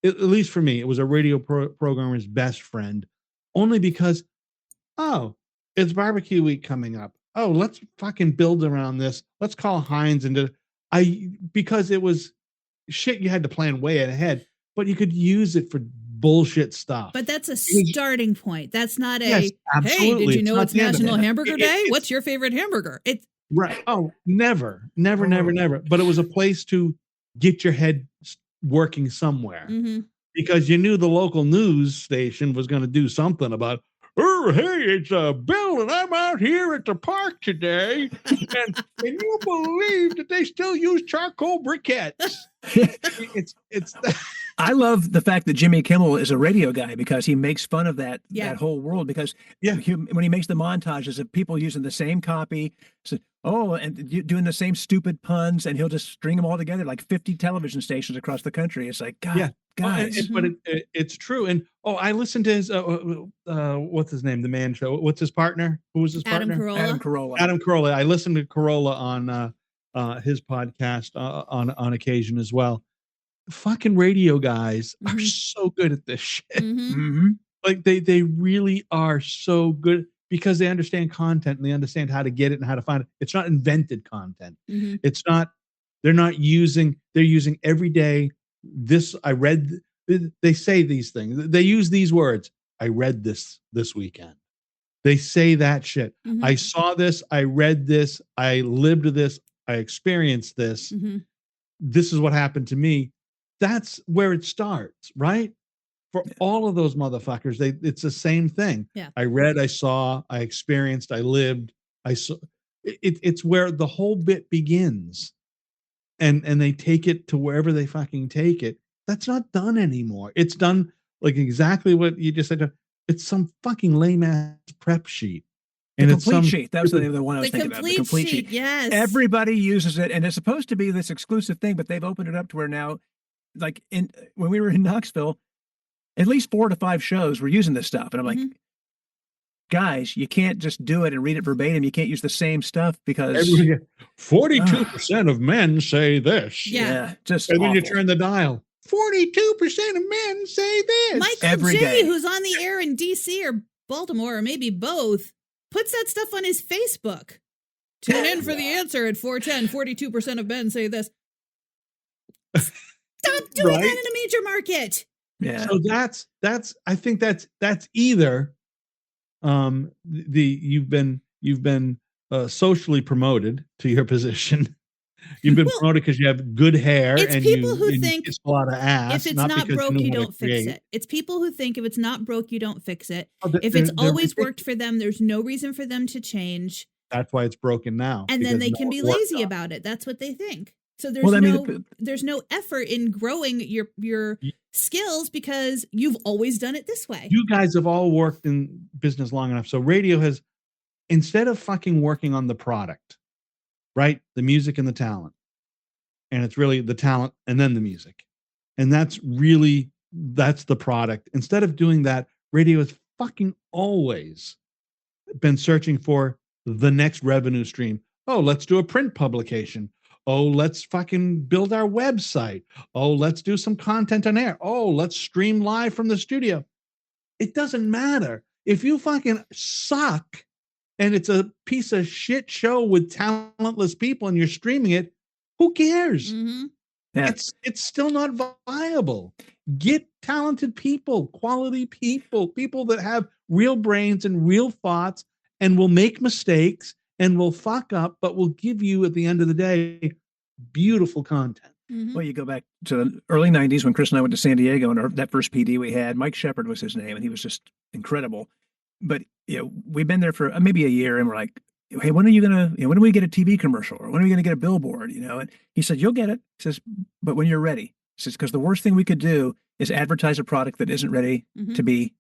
least for me, it was a radio programmer's best friend, only because, it's barbecue week coming up. oh, let's fucking build around this. Let's call Heinz because it was shit you had to plan way ahead, but you could use it for bullshit stuff. But that's a starting point. That's not Yes, hey, did you know it's National it. Hamburger Day? What's your favorite hamburger? It's right. Oh, never. But it was a place to get your head working somewhere, because you knew the local news station was going to do something about, oh, hey, it's Bill, and I'm out here at the park today, and can you believe that they still use charcoal briquettes? It's I love the fact that Jimmy Kimmel is a radio guy, because he makes fun of that whole world, because when he makes the montages of people using the same copy, so, and doing the same stupid puns, and he'll just string them all together like 50 television stations across the country. It's like, God, guys. But it's true. And I listened to his what's his name, the Man Show. What's his partner? Who was his partner? Adam Carolla. Adam Carolla. I listened to Carolla on his podcast on occasion as well. Fucking radio guys are so good at this shit. Like they really are so good, because they understand content and they understand how to get it and how to find it. It's not invented content. It's not. They're using every day. I read. They say these things. They use these words. I read this weekend. They say that shit. I saw this. I read this. I lived this. I experienced this. This is what happened to me. That's where it starts, right? For all of those motherfuckers, it's the same thing. Yeah. I read, I saw, I experienced, I lived, I saw. It's where the whole bit begins, and they take it to wherever they fucking take it. That's not done anymore. It's done like exactly what you just said. It's some fucking lame ass prep sheet. And the complete sheet. That was the one I was thinking about. The complete sheet. Yes. Everybody uses it, and it's supposed to be this exclusive thing, but they've opened it up to where now, like when we were in Knoxville, at least 4 to 5 shows were using this stuff. And I'm like, guys, you can't just do it and read it verbatim. You can't use the same stuff, because 42% of men say this. Yeah. Just and then you awful. turn the dial. 42% of men say this. Michael J., who's on the air in DC or Baltimore, or maybe both, puts that stuff on his Facebook. Tune in for the answer at 410. 42% of men say this. Stop doing that in a major market. Yeah. So that's I think that's either you've been socially promoted to your position. You've been promoted because you have good hair, it's and people who and think you kiss a lot of ass. If it's not broke, you don't fix create. it. It's people who think if it's not broke, you don't fix it. If they're it's always worked for them, there's no reason for them to change. That's why it's broken now. And then they can be lazy about it. That's what they think. So there's no effort in growing your skills, because you've always done it this way. You guys have all worked in business long enough. So radio has, instead of fucking working on the product, right? The music and the talent. And it's really the talent and then the music. And that's the product. Instead of doing that, radio has fucking always been searching for the next revenue stream. Oh, let's do a print publication. Oh, let's fucking build our website. Oh, let's do some content on air. Oh, let's stream live from the studio. It doesn't matter. If you fucking suck and it's a piece of shit show with talentless people and you're streaming it, who cares? Yeah. It's still not viable. Get talented people, quality people that have real brains and real thoughts, and will make mistakes and will fuck up, but will give you, at the end of the day, beautiful content. Well, you go back to the early 90s when Chris and I went to San Diego, and that first PD we had, Mike Shepard was his name, and he was just incredible. But we've been there for maybe a year, and we're like, hey, when are when do we get a TV commercial, or when are we going to get a billboard? And he said, you'll get it. He says, but when you're ready. He says, because the worst thing we could do is advertise a product that isn't ready to be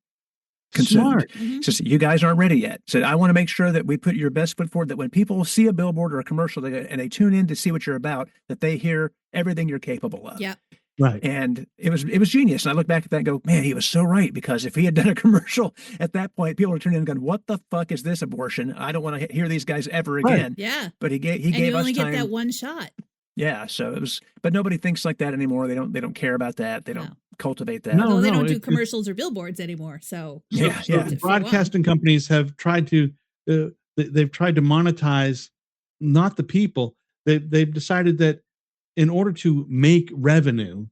consumed. Smart. He says, you guys aren't ready yet. He said, I want to make sure that we put your best foot forward, that when people see a billboard or a commercial and they tune in to see what you're about, that they hear everything you're capable of. Yeah. Right. And it was genius. And I look back at that and go, man, he was so right, because if he had done a commercial at that point, people would turn in and going, what the fuck is this abortion? I don't want to hear these guys ever again. Yeah. But he gave you us only time. get that one shot. Yeah. So it was, but nobody thinks like that anymore. They don't care about that. They don't cultivate that. No, they don't do commercials or billboards anymore. So yeah. Broadcasting companies have tried to, they've tried to monetize not the people. They've decided that in order to make revenue,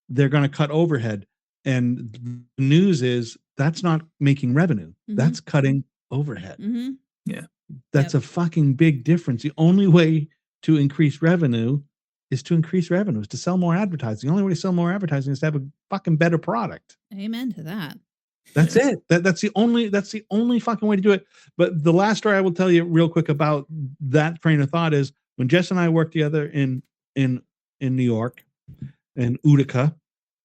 they're going to cut overhead. And the news is that's not making revenue. Mm-hmm. That's cutting overhead. Mm-hmm. Yeah. That's a fucking big difference. The only way to increase revenue is to sell more advertising. The only way to sell more advertising is to have a fucking better product. Amen to that. That's it. That's the only fucking way to do it. But the last story I will tell you real quick about that train of thought is when Jess and I worked together in New York, in Utica,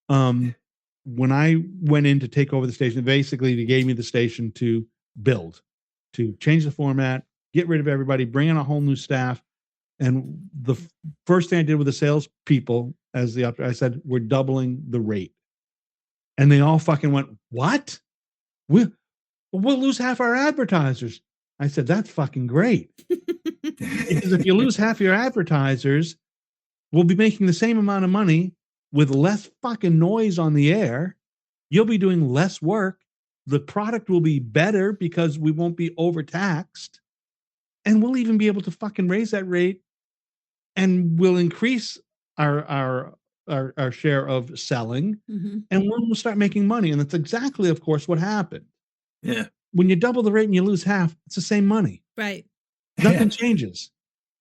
when I went in to take over the station, basically they gave me the station to build, to change the format, get rid of everybody, bring in a whole new staff. And the first thing I did with the salespeople, I said, we're doubling the rate. And they all fucking went, what? We'll lose half our advertisers. I said, that's fucking great. Because if you lose half your advertisers, we'll be making the same amount of money with less fucking noise on the air. You'll be doing less work. The product will be better because we won't be overtaxed. And we'll even be able to fucking raise that rate, and we'll increase our share of selling, and we'll start making money. And that's exactly, of course, what happened. Yeah. When you double the rate and you lose half, it's the same money. Right. Nothing changes.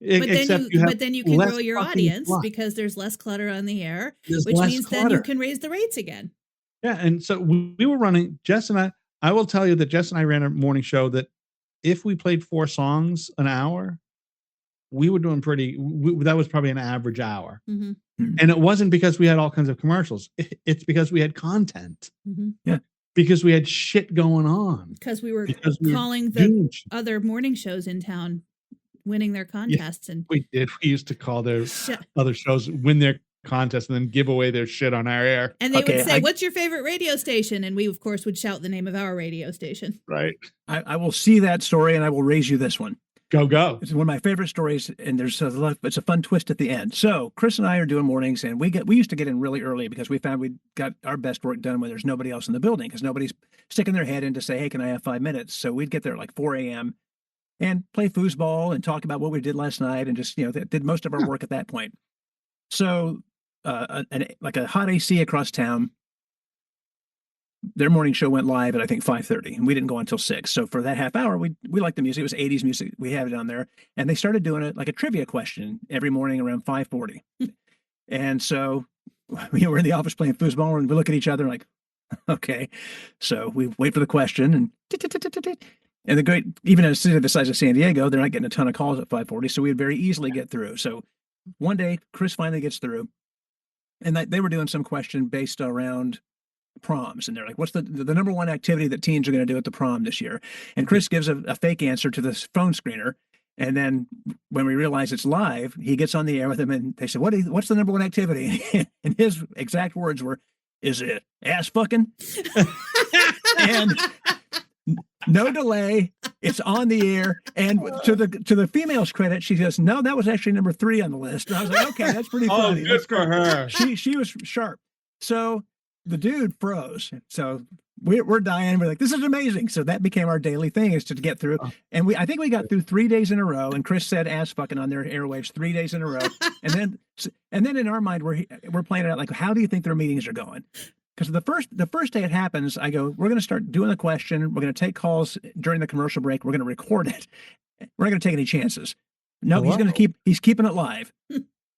But then you can grow your audience because there's less clutter on the air, which means then you can raise the rates again. Yeah. And so we were running, Jess and I will tell you that Jess and I ran a morning show that if we played 4 songs an hour, we were doing that was probably an average hour. Mm-hmm. And it wasn't because we had all kinds of commercials. It's because we had content. Mm-hmm. Yeah. Because we had shit going on. Because we were calling the other morning shows in town, winning their contests. And we did. We used to call their other shows, win their contest, and then give away their shit on our air. And they would say, what's your favorite radio station? And we, of course, would shout the name of our radio station. Right. I will see that story and I will raise you this one. Go. It's one of my favorite stories, and it's a fun twist at the end. So Chris and I are doing mornings, and we used to get in really early because we found we got our best work done when there's nobody else in the building, because nobody's sticking their head in to say, hey, can I have 5 minutes? So we'd get there at like 4 a.m. and play foosball and talk about what we did last night, and just, did most of our work at that point. So like a hot AC across town, their morning show went live at, I think, 5:30, and we didn't go until 6. So for that half hour, we liked the music. It was 80s music. We had it on there. And they started doing it like a trivia question every morning around 5:40. And so we're in the office playing foosball, and we look at each other like, okay. So we wait for the question, and the great, even in a city the size of San Diego, they're not getting a ton of calls at 5:40. So we would very easily get through. So one day, Chris finally gets through, and they were doing some question based around proms, and they're like, what's the number one activity that teens are going to do at the prom this year? And Chris gives a fake answer to this phone screener, and then when we realize it's live, he gets on the air with them, and they said, what's the number one activity? And his exact words were, is it ass fucking? And no delay, it's on the air. And to the female's credit, she says, no, that was actually number 3 on the list. And I was like, okay, that's pretty funny. Good for her. She was sharp. So the dude froze. So we're dying. We're like, this is amazing. So that became our daily thing, is to get through. And I think we got through 3 days in a row. And Chris said ass fucking on their airwaves 3 days in a row. And then in our mind, we're playing it out like, how do you think their meetings are going? Because the first day it happens, I go, we're going to start doing the question. We're going to take calls during the commercial break. We're going to record it. We're not going to take any chances. No, he's keeping it live.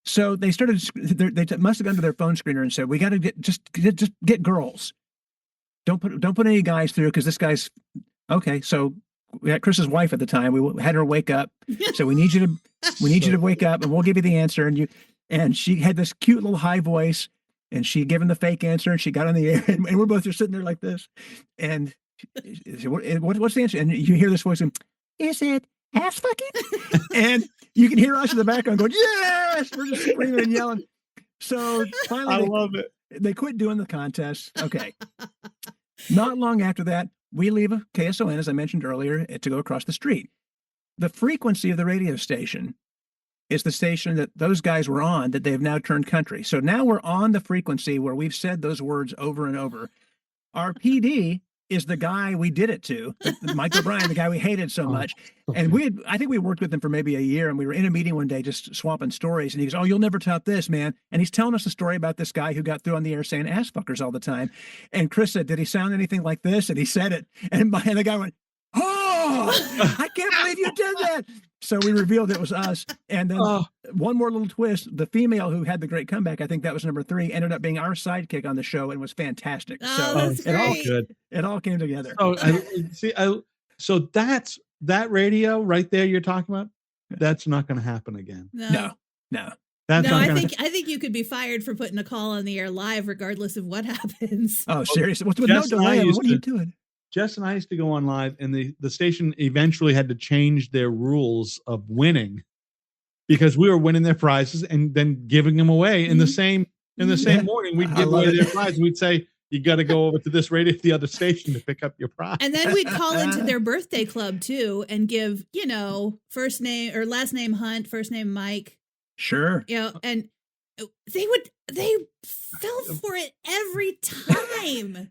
So they started. They must have gone to their phone screener and said, "We got to get girls. Don't put any guys through, because this guy's okay." So we had Chris's wife at the time. We had her wake up. So we need you to wake up, and we'll give you the answer. And she had this cute little high voice, and she gave him the fake answer, and she got on the air, and we're both just sitting there like this. And she said, what's the answer? And you hear this voice, and, is it ass fucking? And you can hear us in the background going, yes! We're just screaming and yelling. So finally, I love it. They quit doing the contest. Okay. Not long after that, we leave a KSON, as I mentioned earlier, to go across the street. The frequency of the radio station is the station that those guys were on, that they've now turned country. So now we're on the frequency where we've said those words over and over. Our PD is the guy we did it to, Mike O'Brien, the guy we hated so much. And I think we worked with him for maybe a year, and we were in a meeting one day just swapping stories. And he goes, "Oh, you'll never top this, man." And he's telling us a story about this guy who got through on the air saying ass fuckers all the time. And Chris said, "Did he sound anything like this?" And he said it. And the guy went, "Oh, I can't believe you did that." So we revealed it was us. And then one more little twist, the female who had the great comeback, I think that was number 3, ended up being our sidekick on the show and was fantastic. That's great. It all came together. So that's that radio right there you're talking about. That's not going to happen again. No. I think you could be fired for putting a call on the air live, regardless of what happens. Oh, seriously? With no delay? What are you doing? Jess and I used to go on live, and the station eventually had to change their rules of winning because we were winning their prizes and then giving them away in the same morning. We'd give away their prize. We'd say, "You got to go over to this radio, the other station, to pick up your prize." And then we'd call into their birthday club too and give, first name or last name Hunt, first name Mike. Sure. And they fell for it every time.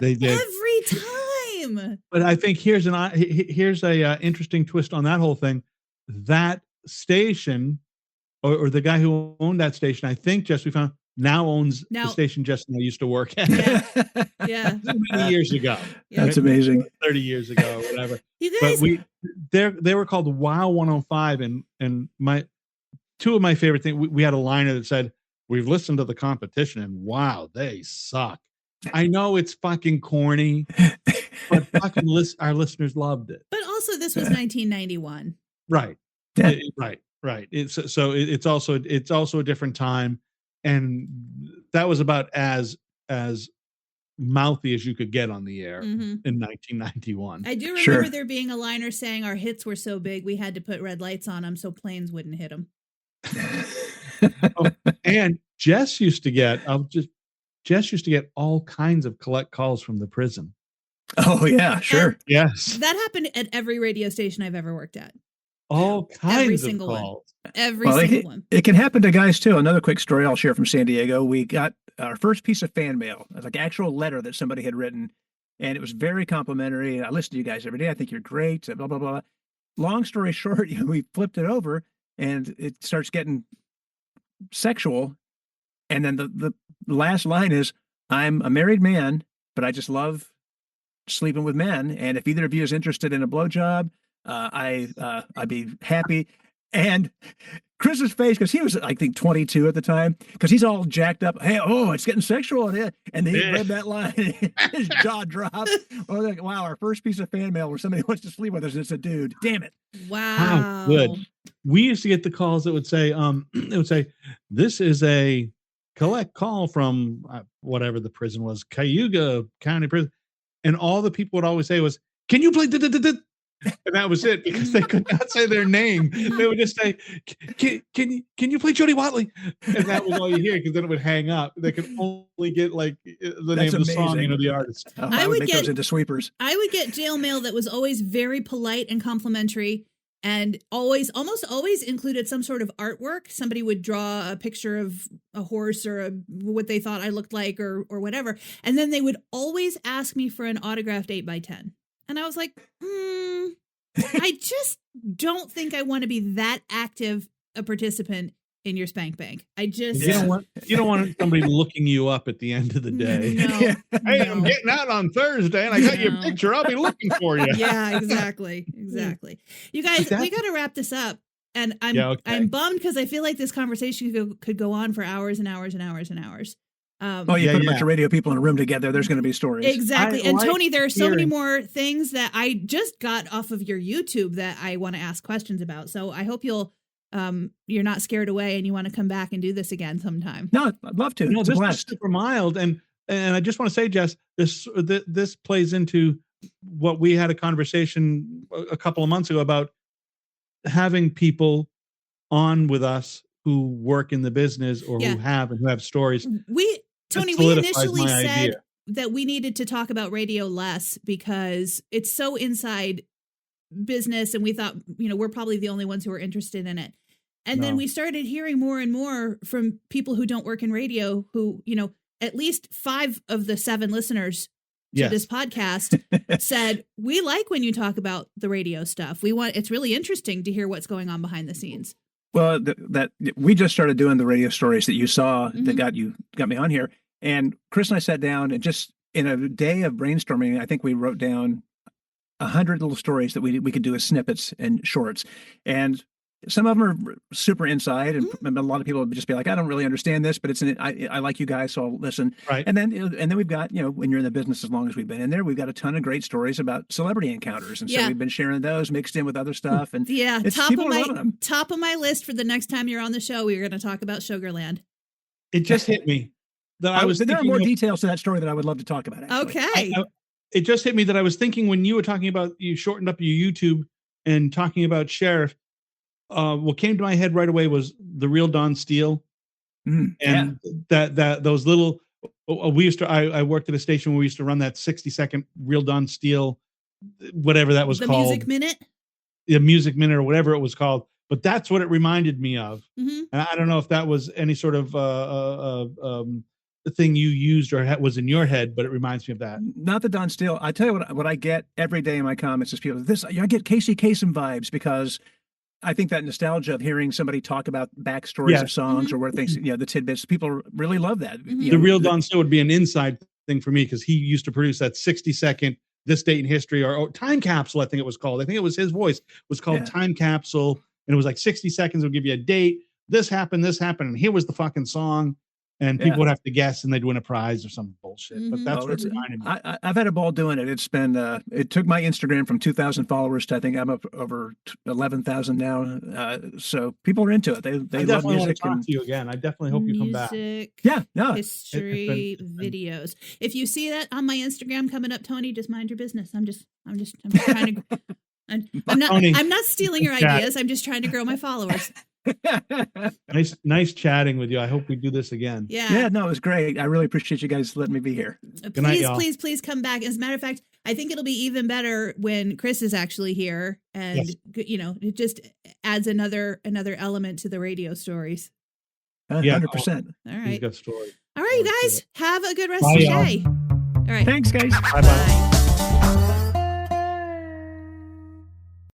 They did every time. But I think here's a interesting twist on that whole thing. That station, or the guy who owned that station, I think Jess, we found, now owns the station Jess and I used to work at. Yeah. Many years ago. Yeah. That's amazing. 30 years ago, or whatever. You guys, but they were called Wow 105, and two of my favorite things. We had a liner that said, "We've listened to the competition, and wow, they suck." I know it's fucking corny, but fucking our listeners loved it. But also, this was 1991. Right. Yeah. Right. It's also a different time, and that was about as mouthy as you could get on the air in 1991. I do remember there being a liner saying our hits were so big we had to put red lights on them so planes wouldn't hit them. And Jess used to get all kinds of collect calls from the prison. Oh yeah, sure. Yes. That happened at every radio station I've ever worked at. All kinds every of single calls. One. Every single one. It can happen to guys too. Another quick story I'll share from San Diego. We got our first piece of fan mail, like an actual letter that somebody had written, and it was very complimentary. I listen to you guys every day. I think you're great. Blah blah blah. Long story short, we flipped it over, and it starts getting sexual. And then the last line is, "I'm a married man, but I just love sleeping with men. And if either of you is interested in a blowjob, I'd be happy." And Chris's face, because he was, I think, 22 at the time, because he's all jacked up. "Hey, it's getting sexual in here." And then he read that line, and his jaw dropped. Like, wow, our first piece of fan mail where somebody wants to sleep with us, it's a dude. Damn it. Wow. How good. We used to get the calls that would say, "This is a collect call from whatever the prison was, Cayuga County Prison." And all the people would always say was, "Can you play?" And that was it, because they could not say their name. They would just say, Can you play Jody Watley? And that was all you hear, because then it would hang up. They could only get like the name of the song, the artist. I would make those into sweepers. I would get jail mail that was always very polite and complimentary, and almost always included some sort of artwork. Somebody would draw a picture of a horse or what they thought I looked like or whatever. And then they would always ask me for an autographed 8x10. And I was like, I just don't think I want to be that active a participant in your spank bank. You don't want somebody looking you up at the end of the day. No, "Hey, I'm getting out on Thursday and I got your picture. I'll be looking for you." Yeah, exactly. You guys, we got to wrap this up. And I'm bummed, because I feel like this conversation could go on for hours and hours and hours and hours. You put a bunch of radio people in a room together, there's going to be stories. Exactly. And Tony, there are so many more things that I just got off of your YouTube that I want to ask questions about. So I hope you're not scared away and you want to come back and do this again sometime. No, I'd love to. No, this is super mild. And I just want to say, Jess, this plays into what we had a conversation a couple of months ago about having people on with us who work in the business or who have stories. Tony, we initially said that we needed to talk about radio less because it's so inside business, and we thought, we're probably the only ones who are interested in it. And then we started hearing more and more from people who don't work in radio who, at least 5 of the 7 listeners this podcast said, we like when you talk about the radio stuff. It's really interesting to hear what's going on behind the scenes. Well, that we just started doing the radio stories that you saw that got me on here. And Chris and I sat down and just in a day of brainstorming, I think we wrote down 100 little stories that we could do as snippets and shorts. And some of them are super inside, and a lot of people would just be like, I don't really understand this, but I like you guys, so I'll listen. Right. And then we've got, when you're in the business as long as we've been in there, we've got a ton of great stories about celebrity encounters. And so we've been sharing those mixed in with other stuff. And top of my list for the next time you're on the show, we're going to talk about Sugarland. It just hit me that there are more details to that story that I would love to talk about. Actually. Okay. It just hit me that I was thinking when you were talking about, you shortened up your YouTube and talking about Sheriff, what came to my head right away was the real Don Steele. And that those little, I worked at a station where we used to run that 60-second real Don Steele, whatever that was called. The Music Minute? The Music Minute or whatever it was called. But that's what it reminded me of. And I don't know if that was any sort of the thing you used or was in your head, but it reminds me of that. Not the Don Steele. I tell you what I get every day in my comments is people, I get Casey Kasem vibes because I think that nostalgia of hearing somebody talk about backstories of songs or where things, the tidbits, people really love that. The real Don Steele would be an inside thing for me because he used to produce that 60-second this date in history or Time Capsule, I think it was called. I think it was his voice. It was called Time Capsule. And it was like 60 seconds. It'll give you a date. This happened, and here was the fucking song. And people would have to guess, and they'd win a prize or some bullshit. But that's what it reminded me. I've had a ball doing it. It's been, it took my Instagram from 2,000 followers to I think I'm up over 11,000 now. So people are into it. They love music. Want to talk to you again. I definitely hope you come back. History videos. If you see that on my Instagram coming up, Tony, just mind your business. I'm trying to. I'm not stealing your ideas. I'm just trying to grow my followers. nice chatting with you. I hope we do this again. No, it was great. I really appreciate you guys letting me be here. Please come back. As a matter of fact, I think it'll be even better when Chris is actually here, and it just adds another element to the radio stories. 100%. All right, he's got stories. All right, you guys have a good rest of the day. All right, thanks, guys. Bye.